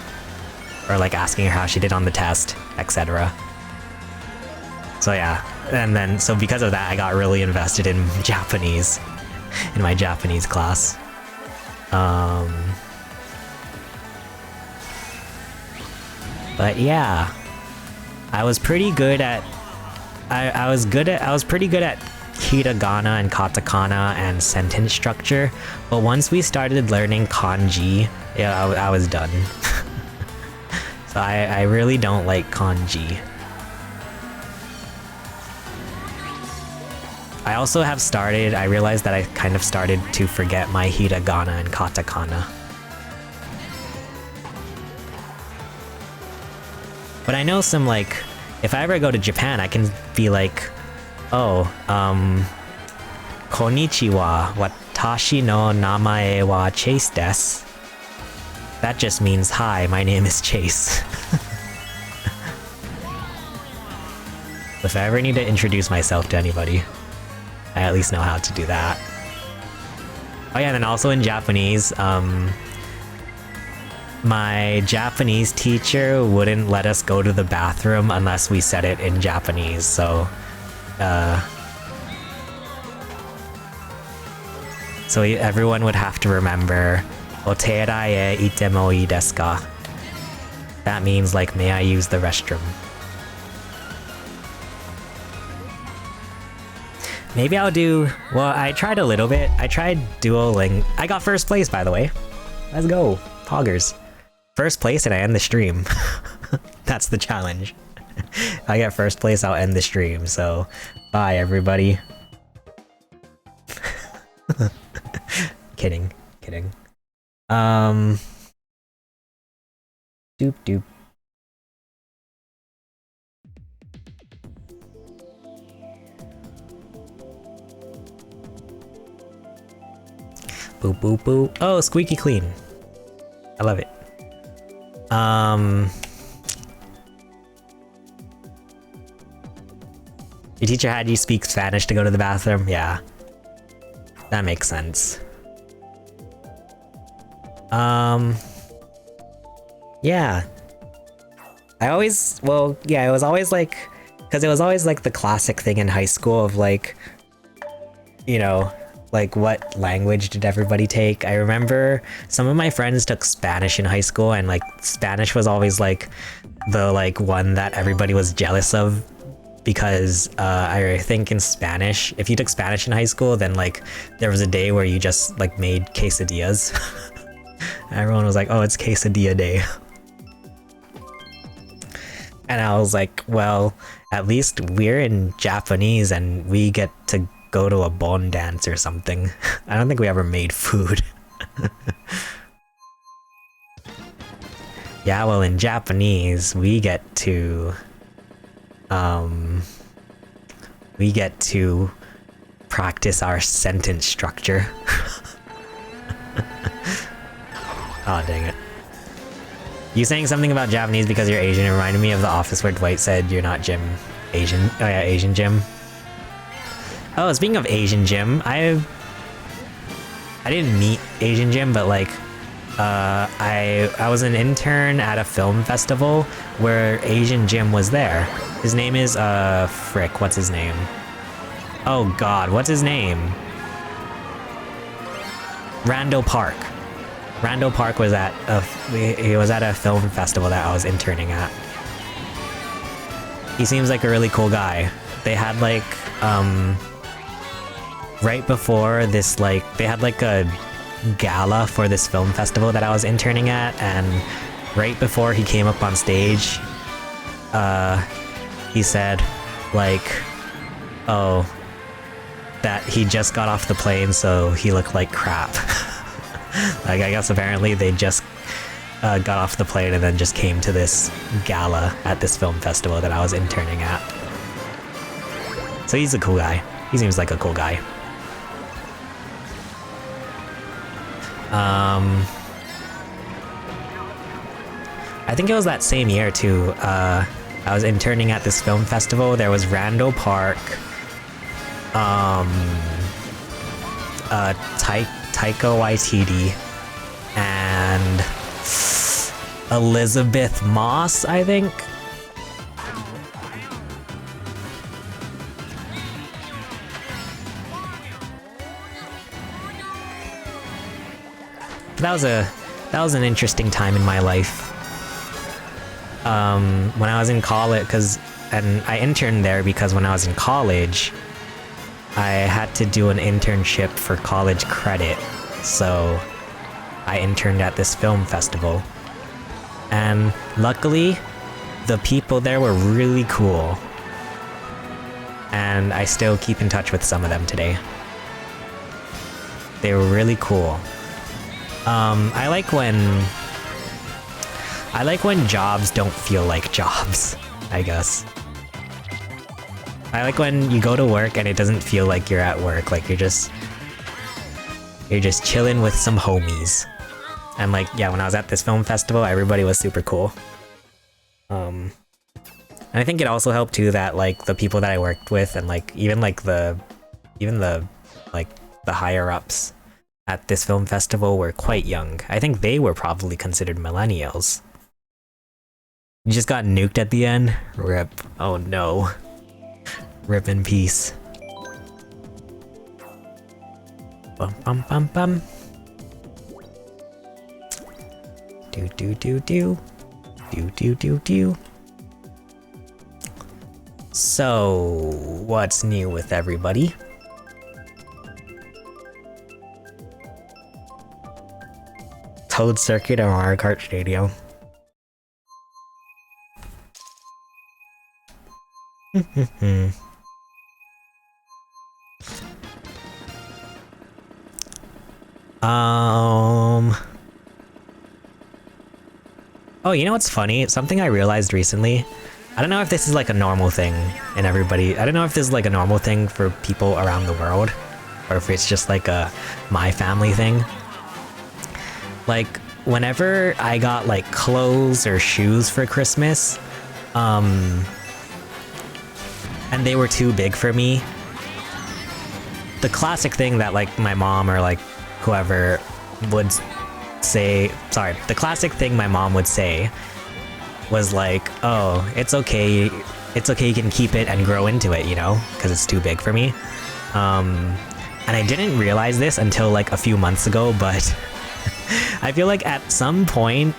or like asking her how she did on the test, etc. So yeah, and then so because of that I got really invested in Japanese in my Japanese class. But yeah, I was pretty good at I was pretty good at hiragana and katakana and sentence structure, but once we started learning kanji, yeah, I was done. So I really don't like kanji. I also have started, I realized that I kind of started to forget my hiragana and katakana. But I know some, like, if I ever go to Japan, I can be like, oh, konnichiwa, watashi no namae wa Chase desu. That just means, hi, my name is Chase. If I ever need to introduce myself to anybody, I at least know how to do that. Oh yeah, and then also in Japanese, my Japanese teacher wouldn't let us go to the bathroom unless we said it in Japanese, so everyone would have to remember, "Oterai e itemo ii desu ka?" That means, like, may I use the restroom? Maybe I'll do... Well, I tried a little bit. I tried Duolingo. I got first place, by the way. Let's go. Poggers. First place and I end the stream. That's the challenge. If I get first place, I'll end the stream. So, bye, everybody. Kidding. Kidding. Doop doop. Boop boop boop. Oh, squeaky clean. I love it. Your teacher had you speak Spanish to go to the bathroom? Yeah. That makes sense. Yeah. I always, well, yeah, it was always like, because it was always like the classic thing in high school of like, you know, like what language did everybody take? I remember some of my friends took Spanish in high school, and like Spanish was always like the like one that everybody was jealous of, because I think in Spanish, if you took Spanish in high school, then like there was a day where you just like made quesadillas. Everyone was like, oh, it's quesadilla day. And I was like, well, at least we're in Japanese and we get to go to a bon dance or something. I don't think we ever made food. Yeah, well, in Japanese, we get to practice our sentence structure. Oh, dang it. You saying something about Japanese because you're Asian reminded me of The Office where Dwight said you're not Jim. Asian. Oh yeah, Asian Jim. Oh, speaking of Asian Jim, I didn't meet Asian Jim, but like, I was an intern at a film festival where Asian Jim was there. His name is, frick, what's his name? Oh god, what's his name? Randall Park. Randall Park was at he was at a film festival that I was interning at. He seems like a really cool guy. They had like, right before this, like, they had like a gala for this film festival that I was interning at, and right before he came up on stage, he said, like, oh, that he just got off the plane, so he looked like crap. Like, I guess apparently they just got off the plane and then just came to this gala at this film festival that I was interning at. So he's a cool guy. He seems like a cool guy. I think it was that same year too. I was interning at this film festival. There was Randall Park, Taika Waititi, and Elizabeth Moss, I think. That was an interesting time in my life. When I was in college, and I interned there because when I was in college, I had to do an internship for college credit, so I interned at this film festival. And luckily, the people there were really cool. And I still keep in touch with some of them today. They were really cool. I like when jobs don't feel like jobs, I guess. I like when you go to work and it doesn't feel like you're at work, like you're just chilling with some homies. And like, yeah, when I was at this film festival, everybody was super cool. And I think it also helped too that like the people that I worked with and like even the higher ups at this film festival were quite young. I think they were probably considered millennials. You just got nuked at the end? Rip. Oh no. Rip in peace. Bum bum bum bum. Do do do do. Do do do do. So, what's new with everybody? Toad Circuit or Mario Kart Stadium. Oh, you know what's funny? Something I realized recently. I don't know if this is like a normal thing in everybody. I don't know if this is like a normal thing for people around the world, or if it's just like a my family thing. Like, whenever I got like clothes or shoes for Christmas, and they were too big for me, the classic thing that like my mom or like whoever would say, sorry, the classic thing my mom would say was like, oh, it's okay, you can keep it and grow into it, you know, because it's too big for me. And I didn't realize this until like a few months ago, but I feel like at some point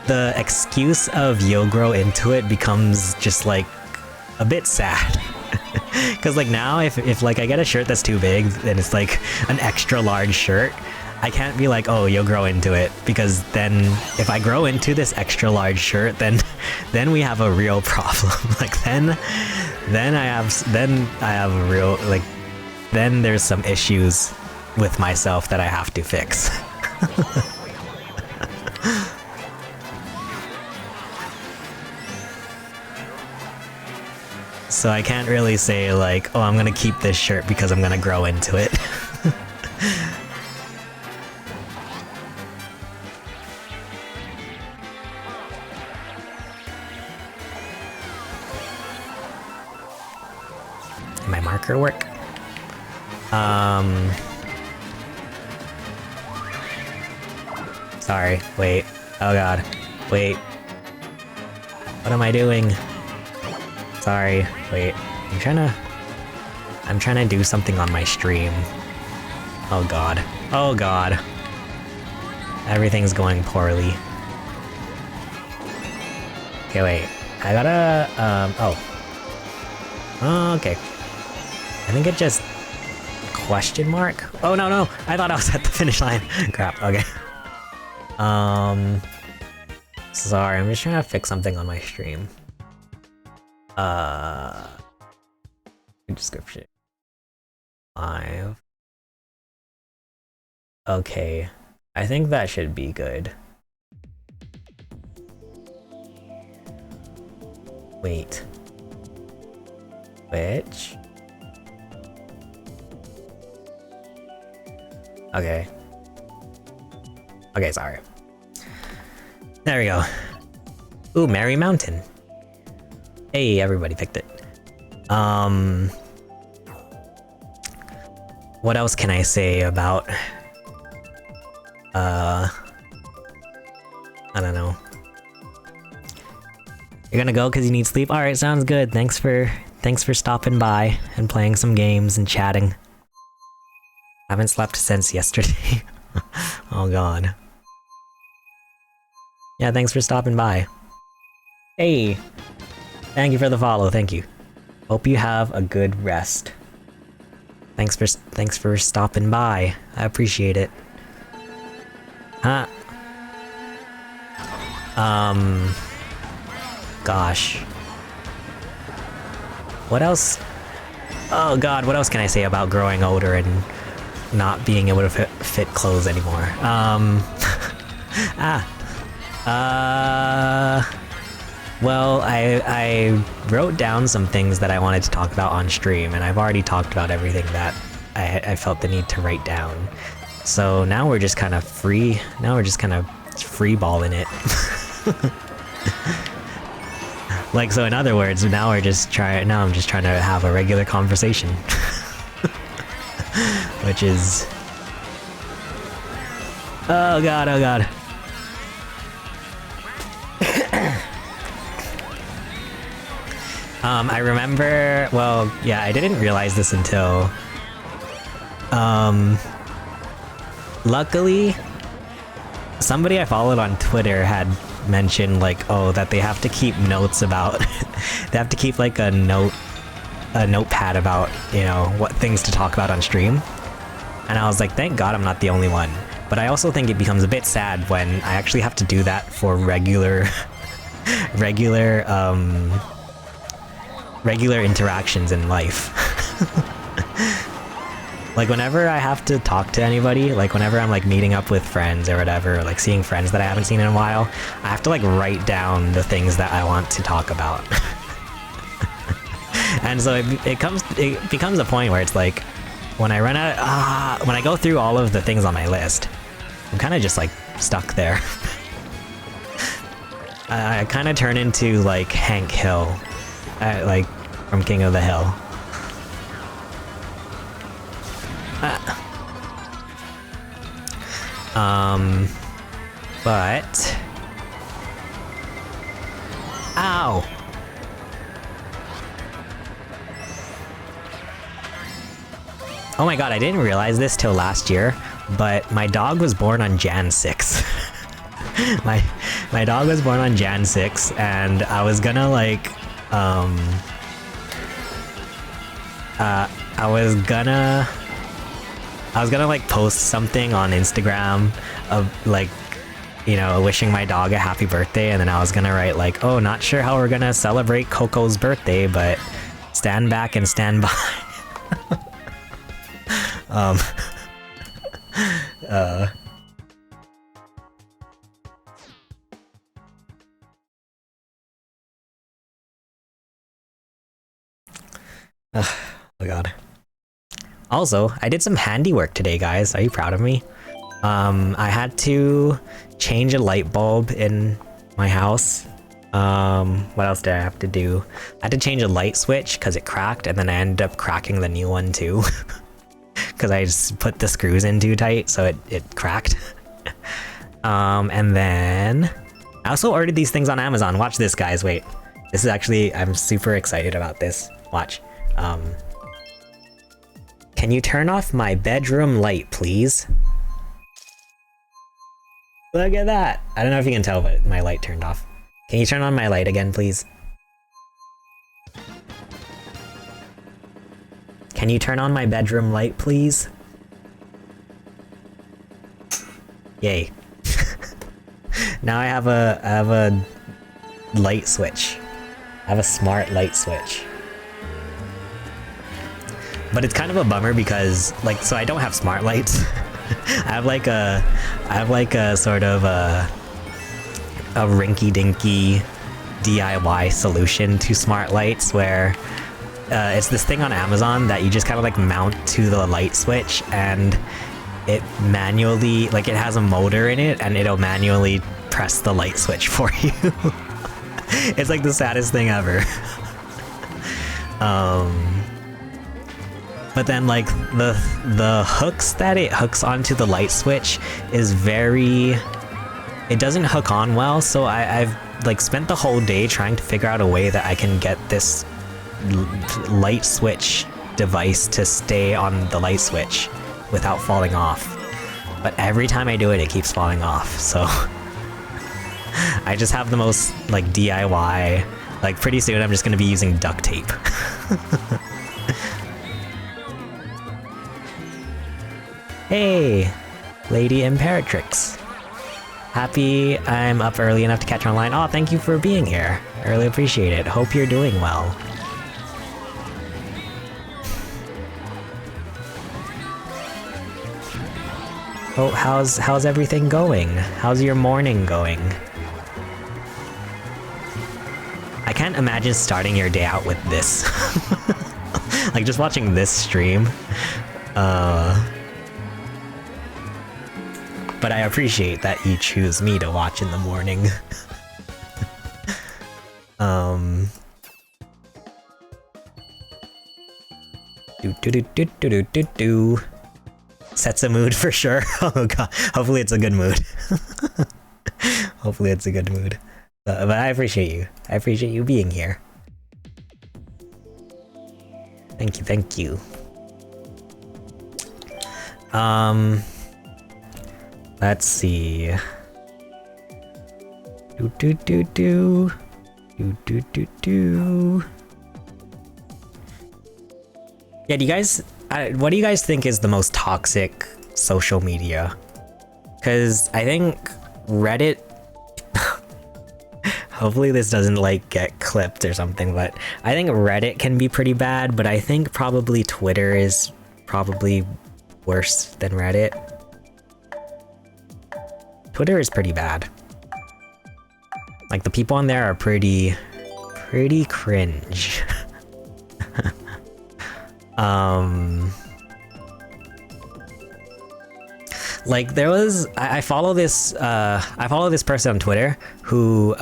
the excuse of you'll grow into it becomes just like a bit sad. Because like now if like I get a shirt that's too big and it's like an extra large shirt, I can't be like, oh, you'll grow into it, because then if I grow into this extra large shirt, then we have a real problem. Like then I have a real, like, then there's some issues with myself that I have to fix. So I can't really say like, oh, I'm gonna keep this shirt because I'm gonna grow into it. My marker work? Sorry, wait. Oh god. Wait. What am I doing? Sorry, wait. I'm trying to do something on my stream. Oh god. Oh god. Everything's going poorly. Okay, wait. I gotta, okay. I think it just... question mark? Oh, no, I thought I was at the finish line. Crap, okay. Sorry, I'm just trying to fix something on my stream. Description. Live. Okay. I think that should be good. Wait. Which? Okay. Okay, sorry. There we go. Ooh, Merry Mountain. Hey, everybody picked it. What else can I say about... I don't know. You're gonna go because you need sleep? Alright, sounds good. Thanks for stopping by and playing some games and chatting. Haven't slept since yesterday. Oh god. Yeah, thanks for stopping by. Hey! Thank you for the follow, thank you. Hope you have a good rest. Thanks for stopping by. I appreciate it. Huh. Gosh. What else? Oh god, what else can I say about growing older and not being able to fit clothes anymore? Well, I wrote down some things that I wanted to talk about on stream, and I've already talked about everything that I felt the need to write down. So now we're just kind of free. Now we're just kind of free-balling it. Like, so in other words, now I'm just trying to have a regular conversation. Which is... oh god, oh god. I remember, well, yeah, I didn't realize this until, luckily, somebody I followed on Twitter had mentioned, like, oh, that they have to keep notes about, they have to keep, like, a notepad about, you know, what things to talk about on stream. And I was like, thank god I'm not the only one. But I also think it becomes a bit sad when I actually have to do that for regular regular interactions in life. Like whenever I have to talk to anybody, like whenever I'm like meeting up with friends or whatever, or like seeing friends that I haven't seen in a while, I have to like write down the things that I want to talk about. And so it becomes a point where it's like when I run out, when I go through all of the things on my list, I'm kind of just like stuck there. I kind of turn into like Hank Hill, like from King of the Hill. But ow. Oh my god, I didn't realize this till last year, but my dog was born on Jan 6. my dog was born on Jan 6, and I was gonna like I was gonna like post something on Instagram of like, you know, wishing my dog a happy birthday, and then I was gonna write like, oh, not sure how we're gonna celebrate Coco's birthday, but stand back and stand by. Oh my god. Also, I did some handiwork today, guys. Are you proud of me? I had to change a light bulb in my house. What else did I have to do? I had to change a light switch because it cracked, and then I ended up cracking the new one too. Because I just put the screws in too tight, so it cracked. And then I also ordered these things on Amazon. Watch this, guys. Wait. This is actually, I'm super excited about this. Watch. Can you turn off my bedroom light, please? Look at that! I don't know if you can tell, but my light turned off. Can you turn on my light again, please? Can you turn on my bedroom light, please? Yay. Now I have a light switch. I have a smart light switch. But it's kind of a bummer because, like, so I don't have smart lights. I have like a sort of a rinky-dinky DIY solution to smart lights where it's this thing on Amazon that you just kind of like mount to the light switch, and it manually, like, it has a motor in it and it'll manually press the light switch for you. It's like the saddest thing ever. But then like the hooks that it hooks onto the light switch is it doesn't hook on well, so I've like spent the whole day trying to figure out a way that I can get this light switch device to stay on the light switch without falling off. But every time I do it, it keeps falling off, so I just have the most like DIY, like pretty soon I'm just gonna be using duct tape. Hey, Lady Imperatrix. Happy I'm up early enough to catch online. Oh, thank you for being here. I really appreciate it. Hope you're doing well. Oh, how's everything going? How's your morning going? I can't imagine starting your day out with this. Like just watching this stream. But I appreciate that you choose me to watch in the morning. Do. Sets a mood for sure. Oh god, hopefully it's a good mood. Hopefully it's a good mood. But I appreciate you. I appreciate you being here. Thank you, thank you. Let's see. Do. Yeah, do you guys, what do you guys think is the most toxic social media? Because I think Reddit... Hopefully this doesn't like get clipped or something, but I think Reddit can be pretty bad, but I think probably Twitter is probably worse than Reddit. Twitter is pretty bad. Like the people on there are pretty cringe. Like there was, I follow this person on Twitter who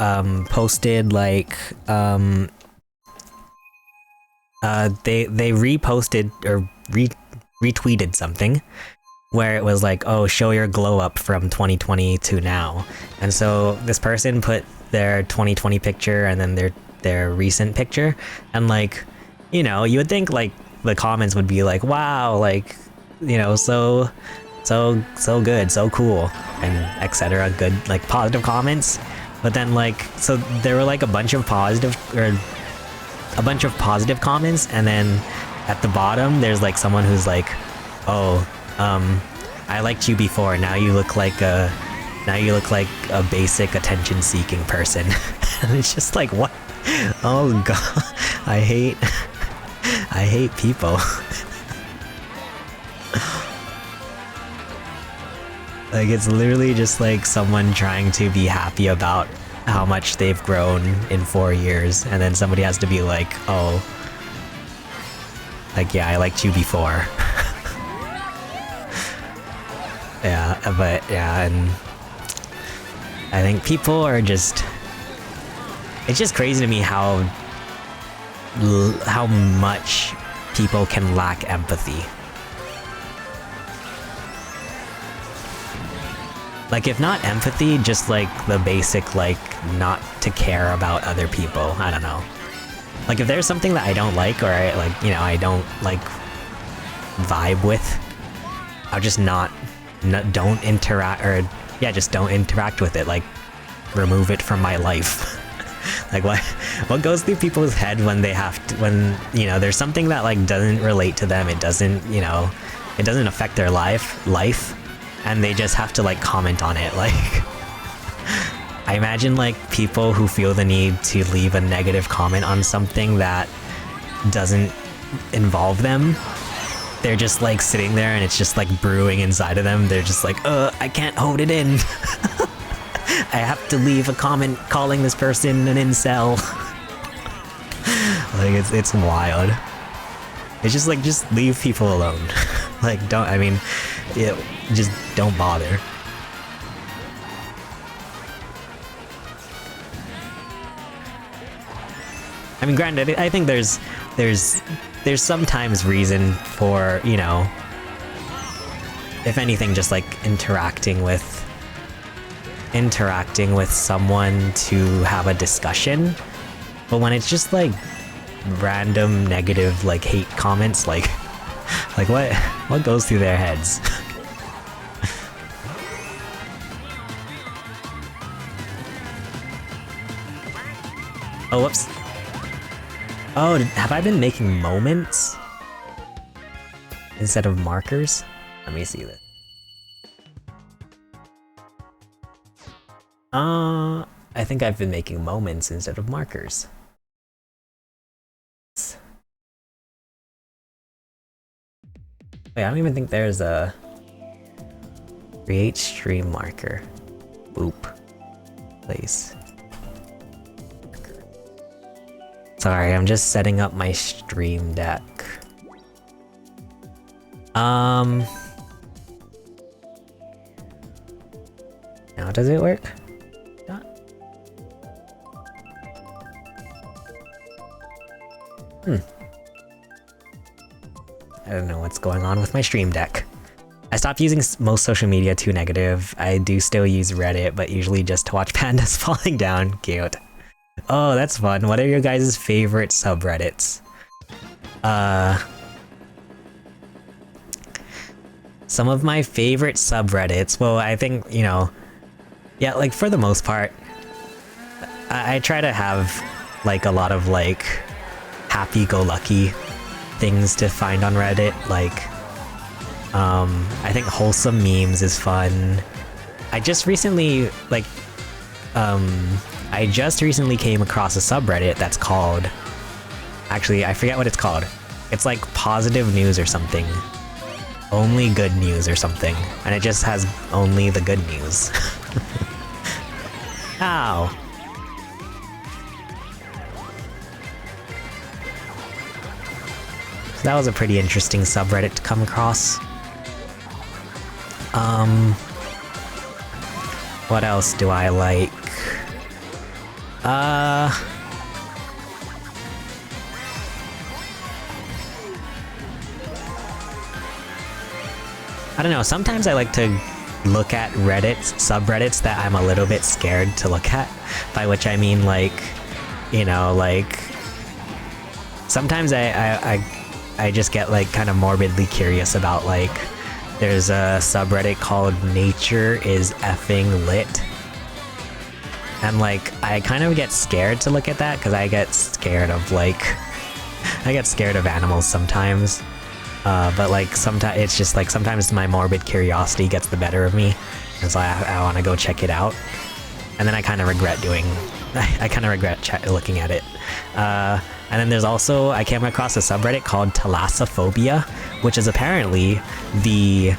posted like they reposted or retweeted something where it was like, oh, show your glow up from 2020 to now. And so this person put their 2020 picture and then their recent picture, and like, you know, you would think like the comments would be like, wow, like, you know, so good, so cool, and etc. Good, like positive comments. But then like, so there were like a bunch of positive comments, and then at the bottom there's like someone who's like, oh, I liked you before, now you look like a basic attention seeking person. And it's just like, what? Oh god, I hate people. Like it's literally just like someone trying to be happy about how much they've grown in 4 years, and then somebody has to be like, oh, like, yeah, I liked you before. Yeah, but yeah, and I think people are just, it's just crazy to me how much people can lack empathy. Like, if not empathy, just like the basic, like, not to care about other people. I don't know. Like, if there's something that I don't like, or I, like, you know, I don't like vibe with, I'll just don't interact, or yeah, just don't interact with it. Like, remove it from my life. Like, what goes through people's head when they have to, when, you know, there's something that like doesn't relate to them, it doesn't, you know, it doesn't affect their life, and they just have to like comment on it. Like, I imagine like people who feel the need to leave a negative comment on something that doesn't involve them, they're just like sitting there and it's just like brewing inside of them. They're just like, I can't hold it in. I have to leave a comment calling this person an incel. Like, it's wild. It's just like, just leave people alone. Like, don't, I mean, yeah, just don't bother. I mean, granted, I think there's sometimes reason for, you know, if anything, just like interacting with someone to have a discussion. But when it's just like random negative, like hate comments, like what goes through their heads? Oh, whoops. Oh, have I been making moments instead of markers? Let me see this. I think I've been making moments instead of markers. Wait, I don't even think there's a create stream marker. Boop. Place. Marker. Sorry, I'm just setting up my stream deck. Now does it work? I don't know what's going on with my stream deck. I stopped using most social media too negative. I do still use Reddit, but usually just to watch pandas falling down. Cute. Oh, that's fun. What are your guys' favorite subreddits? Some of my favorite subreddits, well, I think, you know, yeah, like for the most part, I try to have like a lot of like happy-go-lucky things to find on Reddit. Like, I think wholesome memes is fun. I just recently I just recently came across a subreddit that's called, actually I forget what it's called. It's like positive news or something. Only good news or something. And it just has only the good news. Ow. So that was a pretty interesting subreddit to come across. What else do I like? I don't know, sometimes I like to look at subreddits that I'm a little bit scared to look at, by which I mean like, you know, like sometimes I just get like kind of morbidly curious about like, there's a subreddit called Nature is Effing Lit. And like, I kind of get scared to look at that because I get scared of like, I get scared of animals sometimes. But like sometimes it's just like, sometimes my morbid curiosity gets the better of me. And so I want to go check it out. And then I kind of regret looking at it. And then there's also, I came across a subreddit called Thalassophobia, which is apparently the,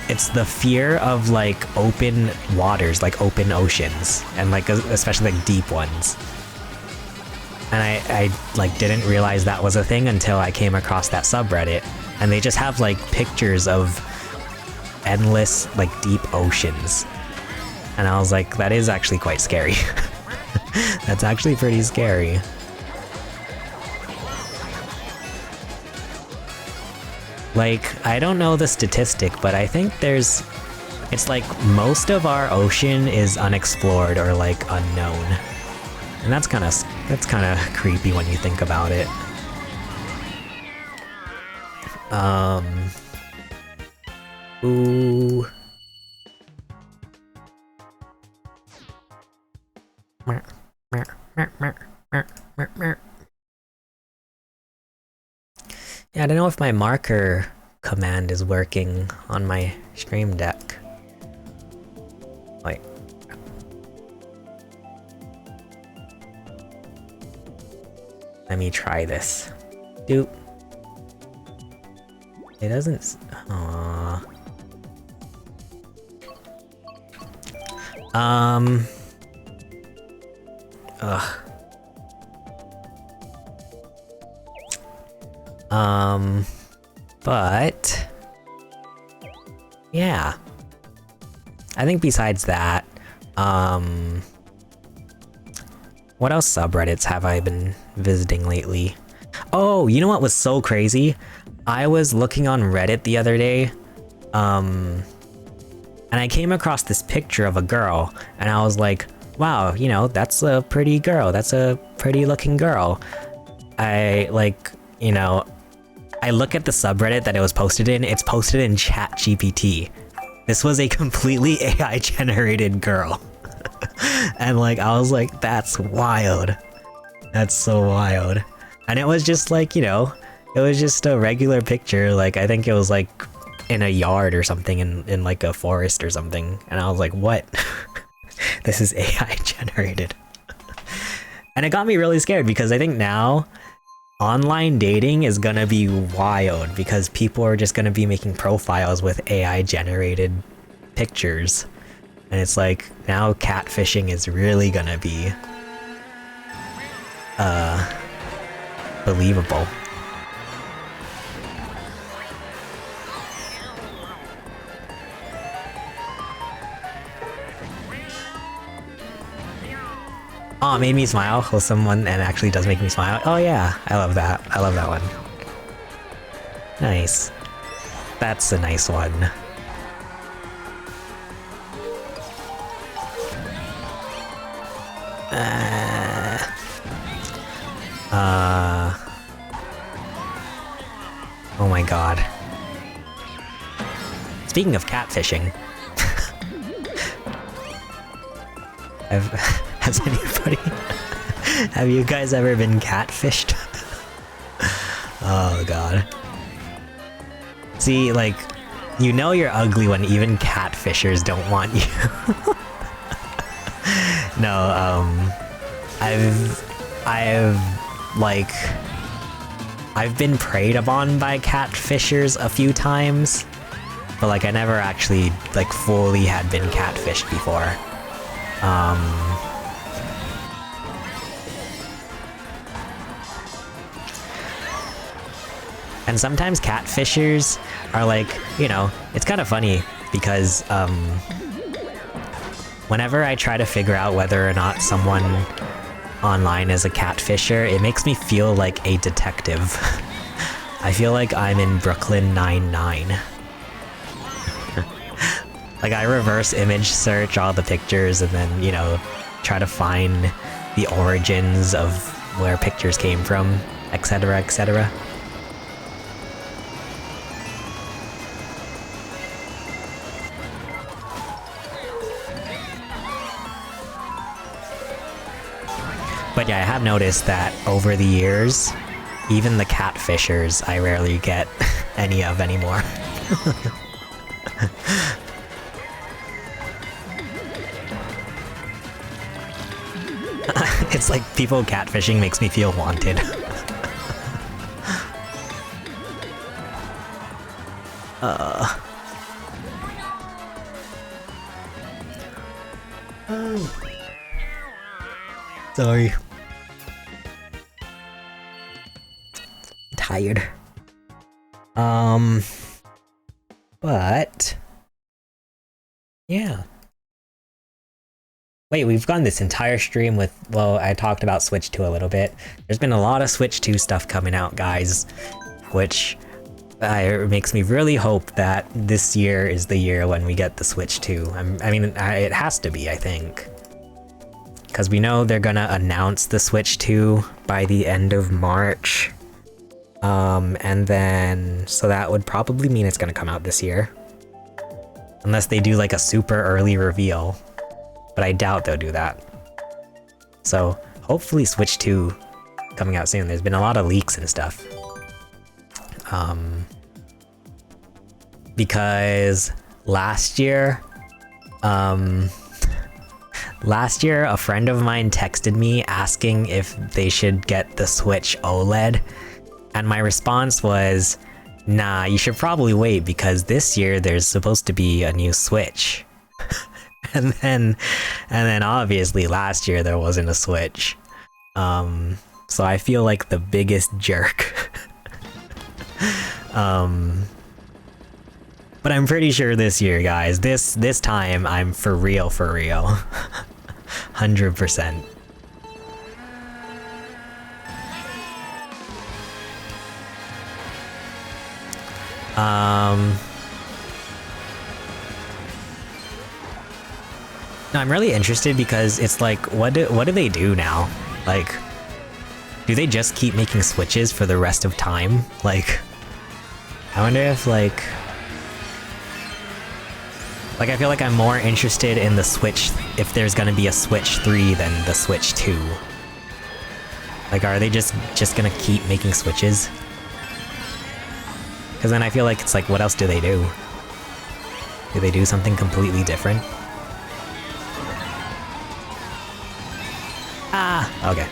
it's the fear of like open waters, like open oceans, and like especially like deep ones. And I like didn't realize that was a thing until I came across that subreddit, and they just have like pictures of endless like deep oceans. And I was like, that is actually quite scary. That's actually pretty scary. Like, I don't know the statistic, but I think it's like most of our ocean is unexplored or like unknown. And that's kind of creepy when you think about it. Ooh. Yeah, I don't know if my marker command is working on my stream deck. Wait. Let me try this. Doop. It doesn't. Aww. Ugh. But yeah, I think besides that, what else subreddits have I been visiting lately? Oh, you know what was so crazy? I was looking on Reddit the other day, and I came across this picture of a girl, and I was like, wow, you know, that's a pretty girl. That's a pretty looking girl. I like, you know, I look at the subreddit that it was posted in, it's posted in ChatGPT. This was a completely AI generated girl. And like, I was like, that's wild. That's so wild. And it was just like, you know, it was just a regular picture. Like, I think it was like in a yard or something, in like a forest or something. And I was like, what? This is AI generated. And it got me really scared because I think now online dating is gonna be wild because people are just gonna be making profiles with AI generated pictures. And it's like, now catfishing is really gonna be believable. Oh, it made me smile with someone and actually does make me smile. Oh yeah, I love that. I love that one. Nice. That's a nice one. Oh my god. Speaking of catfishing, has anybody, have you guys ever been catfished? Oh god. See, like, You know you're ugly when even catfishers don't want you. No, I've been preyed upon by catfishers a few times, but like I never actually like fully had been catfished before. And sometimes catfishers are like, you know, it's kind of funny because whenever I try to figure out whether or not someone online is a catfisher, it makes me feel like a detective. I feel like I'm in Brooklyn Nine-Nine. Like I reverse image search all the pictures and then, you know, try to find the origins of where pictures came from, etc, etc. But yeah, I have noticed that over the years, even the catfishers I rarely get any of anymore. It's like people catfishing makes me feel wanted. Sorry. Tired. But yeah. Wait, we've gone this entire stream with, well, I talked about Switch 2 a little bit. There's been a lot of Switch 2 stuff coming out, guys, which makes me really hope that this year is the year when we get the Switch 2. I mean, it has to be, I think. Because we know they're gonna announce the Switch 2 by the end of March. And then, so that would probably mean it's gonna come out this year. Unless they do like a super early reveal. But I doubt they'll do that. So hopefully Switch 2 coming out soon. There's been a lot of leaks and stuff. Because last year, a friend of mine texted me asking if they should get the Switch OLED, and my response was, nah, you should probably wait because this year there's supposed to be a new Switch. and then obviously last year there wasn't a Switch. So I feel like the biggest jerk. But I'm pretty sure this year, guys, this time I'm for real. 100%. No, I'm really interested because it's like, what do they do now? Like, do they just keep making Switches for the rest of time? Like, I wonder if like I feel like I'm more interested in the Switch if there's gonna be a Switch 3 than the Switch 2. Like, are they just gonna keep making Switches? Because then I feel like it's like, what else do they do? Do they do something completely different? Ah, okay.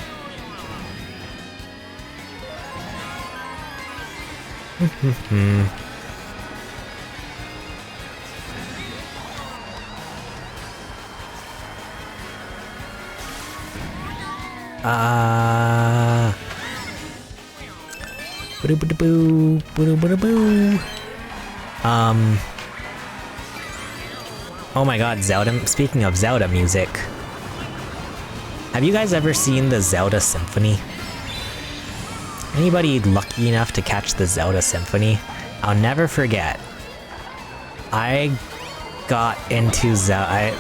Oh my god, Zelda. Speaking of Zelda music, have you guys ever seen the Zelda Symphony? Anybody lucky enough to catch the Zelda Symphony? I'll never forget. I got into Zelda.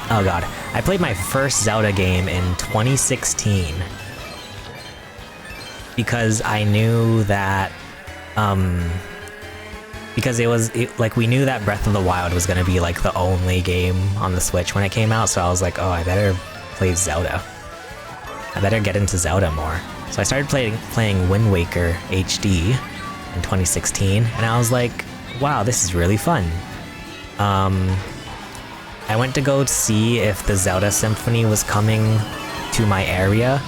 Oh god. I played my first Zelda game in 2016. Because I knew that, because like we knew that Breath of the Wild was gonna be like the only game on the Switch when it came out, so I was like, oh, I better play Zelda. I better get into Zelda more. So I started playing Wind Waker HD in 2016, and I was like, wow, this is really fun. I went to go see if the Zelda Symphony was coming to my area.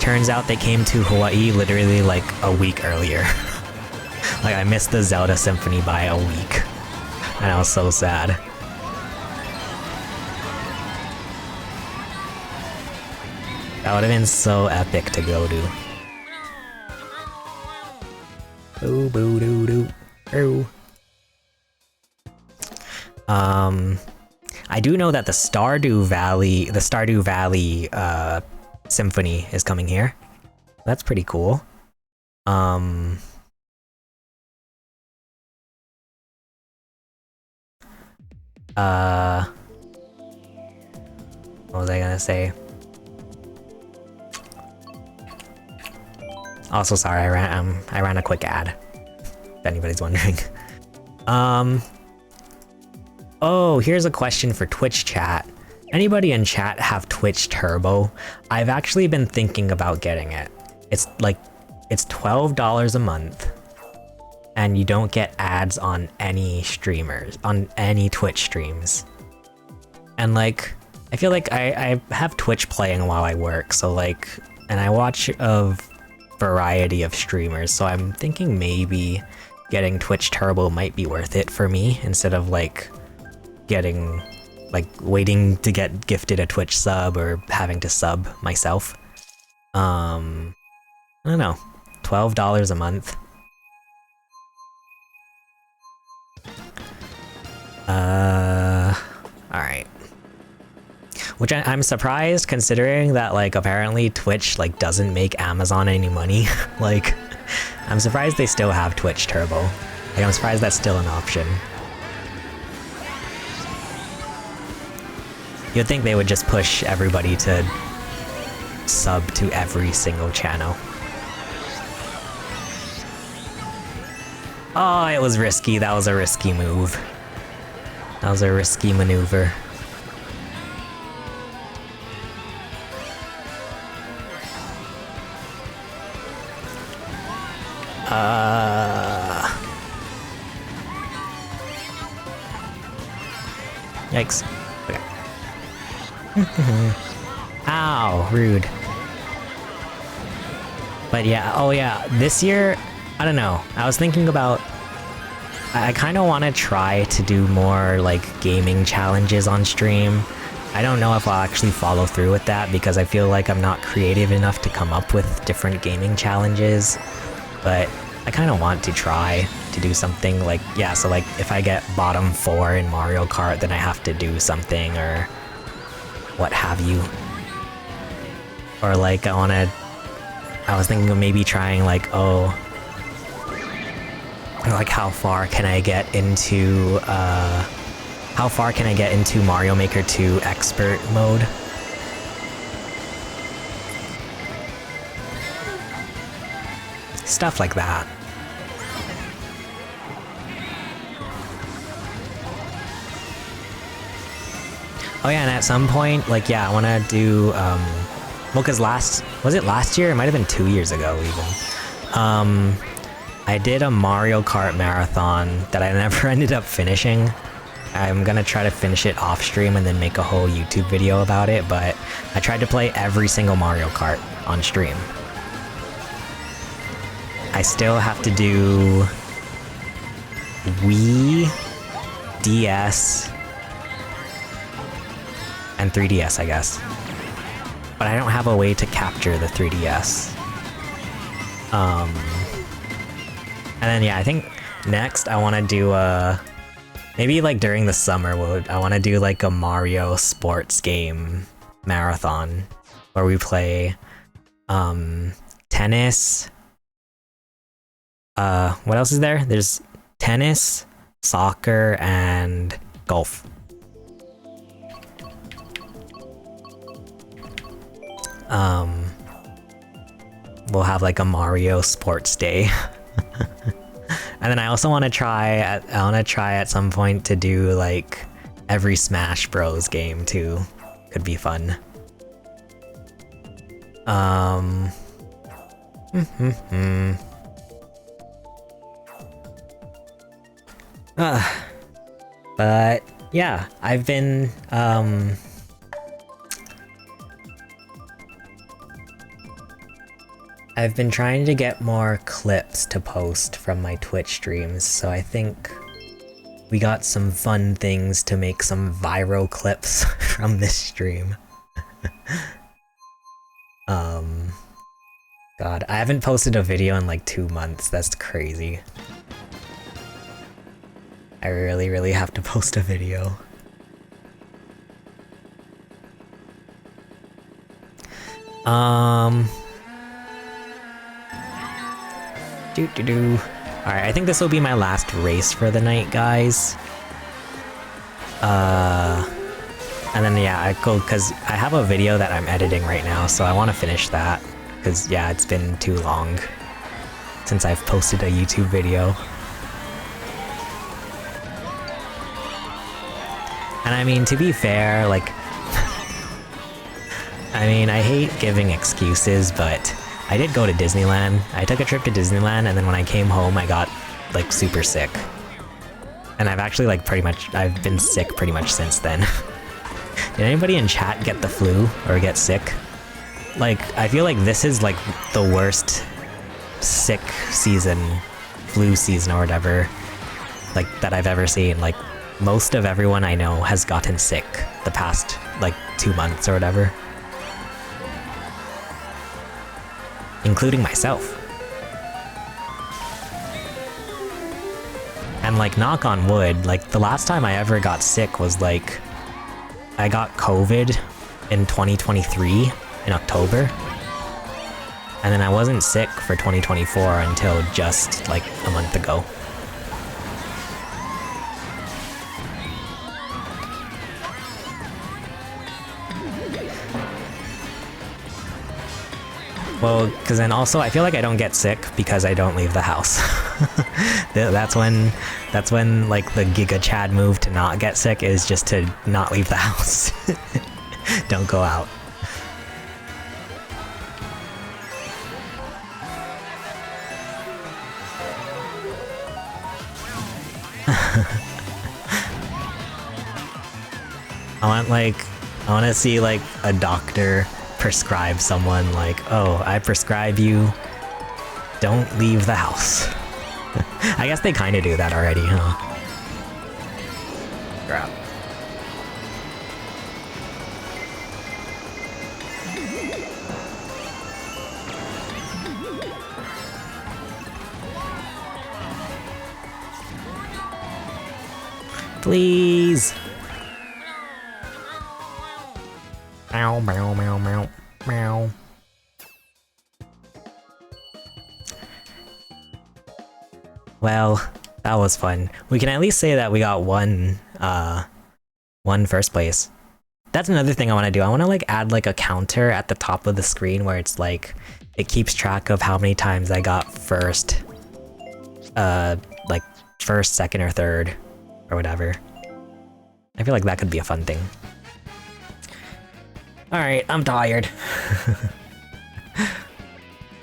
Turns out they came to Hawaii literally like a week earlier. Like I missed the Zelda Symphony by a week. And I was so sad. That would have been so epic to go to. Boo boo doo doo. Boo. I do know that the Stardew Valley Symphony is coming here. That's pretty cool. What was I gonna say? Also, sorry, I ran a quick ad. If anybody's wondering. Oh, here's a question for Twitch chat. Anybody in chat have Twitch Turbo? I've actually been thinking about getting it. It's $12 a month, and you don't get ads on any streamers, on any Twitch streams. And like, I feel like I have Twitch playing while I work, so like, and I watch a variety of streamers, so I'm thinking maybe getting Twitch Turbo might be worth it for me instead of like getting like waiting to get gifted a Twitch sub or having to sub myself. I don't know, $12 a month. Alright. Which I'm surprised considering that like apparently Twitch like doesn't make Amazon any money. Like, I'm surprised they still have Twitch Turbo. Like, I'm surprised that's still an option. You'd think they would just push everybody to sub to every single channel. Oh, it was risky. That was a risky move. That was a risky maneuver. Yikes. Okay. Ow, rude. But yeah, oh yeah, this year, I don't know. I was thinking about, I kind of want to try to do more like gaming challenges on stream. I don't know if I'll actually follow through with that because I feel like I'm not creative enough to come up with different gaming challenges. But I kind of want to try to do something like, yeah, so like if I get bottom 4 in Mario Kart, then I have to do something or what have you. Or like I was thinking of maybe trying like, oh, like how far can I get into Mario Maker 2 expert mode? Stuff like that. Oh yeah, and at some point, like, yeah, I want to do, well, because was it last year? It might have been 2 years ago, even. I did a Mario Kart marathon that I never ended up finishing. I'm gonna try to finish it off stream and then make a whole YouTube video about it, but I tried to play every single Mario Kart on stream. I still have to do Wii, DS, and 3DS, I guess. But I don't have a way to capture the 3DS. And then yeah, I think next I want to do maybe like during the summer, I want to do like a Mario sports game marathon where we play tennis. What else is there? There's tennis, soccer, and golf. We'll have like a Mario sports day. And then I also want to try at some point to do like every Smash Bros game too. Could be fun. But yeah, I've been trying to get more clips to post from my Twitch streams, so I think we got some fun things to make some viral clips from this stream. God, I haven't posted a video in like 2 months, that's crazy. I really have to post a video. Alright, I think this will be my last race for the night, guys. And then yeah, I go because I have a video that I'm editing right now, so I want to finish that. Because yeah, it's been too long since I've posted a YouTube video. And I mean, to be fair, like, I mean, I hate giving excuses, but I did go to Disneyland. I took a trip to Disneyland, and then when I came home, I got, like, super sick. And I've actually, like, I've been sick pretty much since then. Did anybody in chat get the flu or get sick? Like, I feel like this is, like, the worst sick season, flu season or whatever, like, that I've ever seen. Like, most of everyone I know has gotten sick the past, like, 2 months or whatever. Including myself. And like, knock on wood, like the last time I ever got sick was like, I got COVID in 2023 in October. And then I wasn't sick for 2024 until just like a month ago. Well, because then also I feel like I don't get sick because I don't leave the house. that's when like the Giga Chad move to not get sick is just to not leave the house. Don't go out. I want to see like a doctor prescribe someone like, oh, I prescribe you, don't leave the house. I guess they kind of do that already, huh? Crap. Please. Meow, meow, meow, meow, meow. Well, that was fun. We can at least say that we got one first place. That's another thing I want to do. I want to like add like a counter at the top of the screen where it's like, it keeps track of how many times I got first, like first, second, or third, or whatever. I feel like that could be a fun thing. Alright, I'm tired.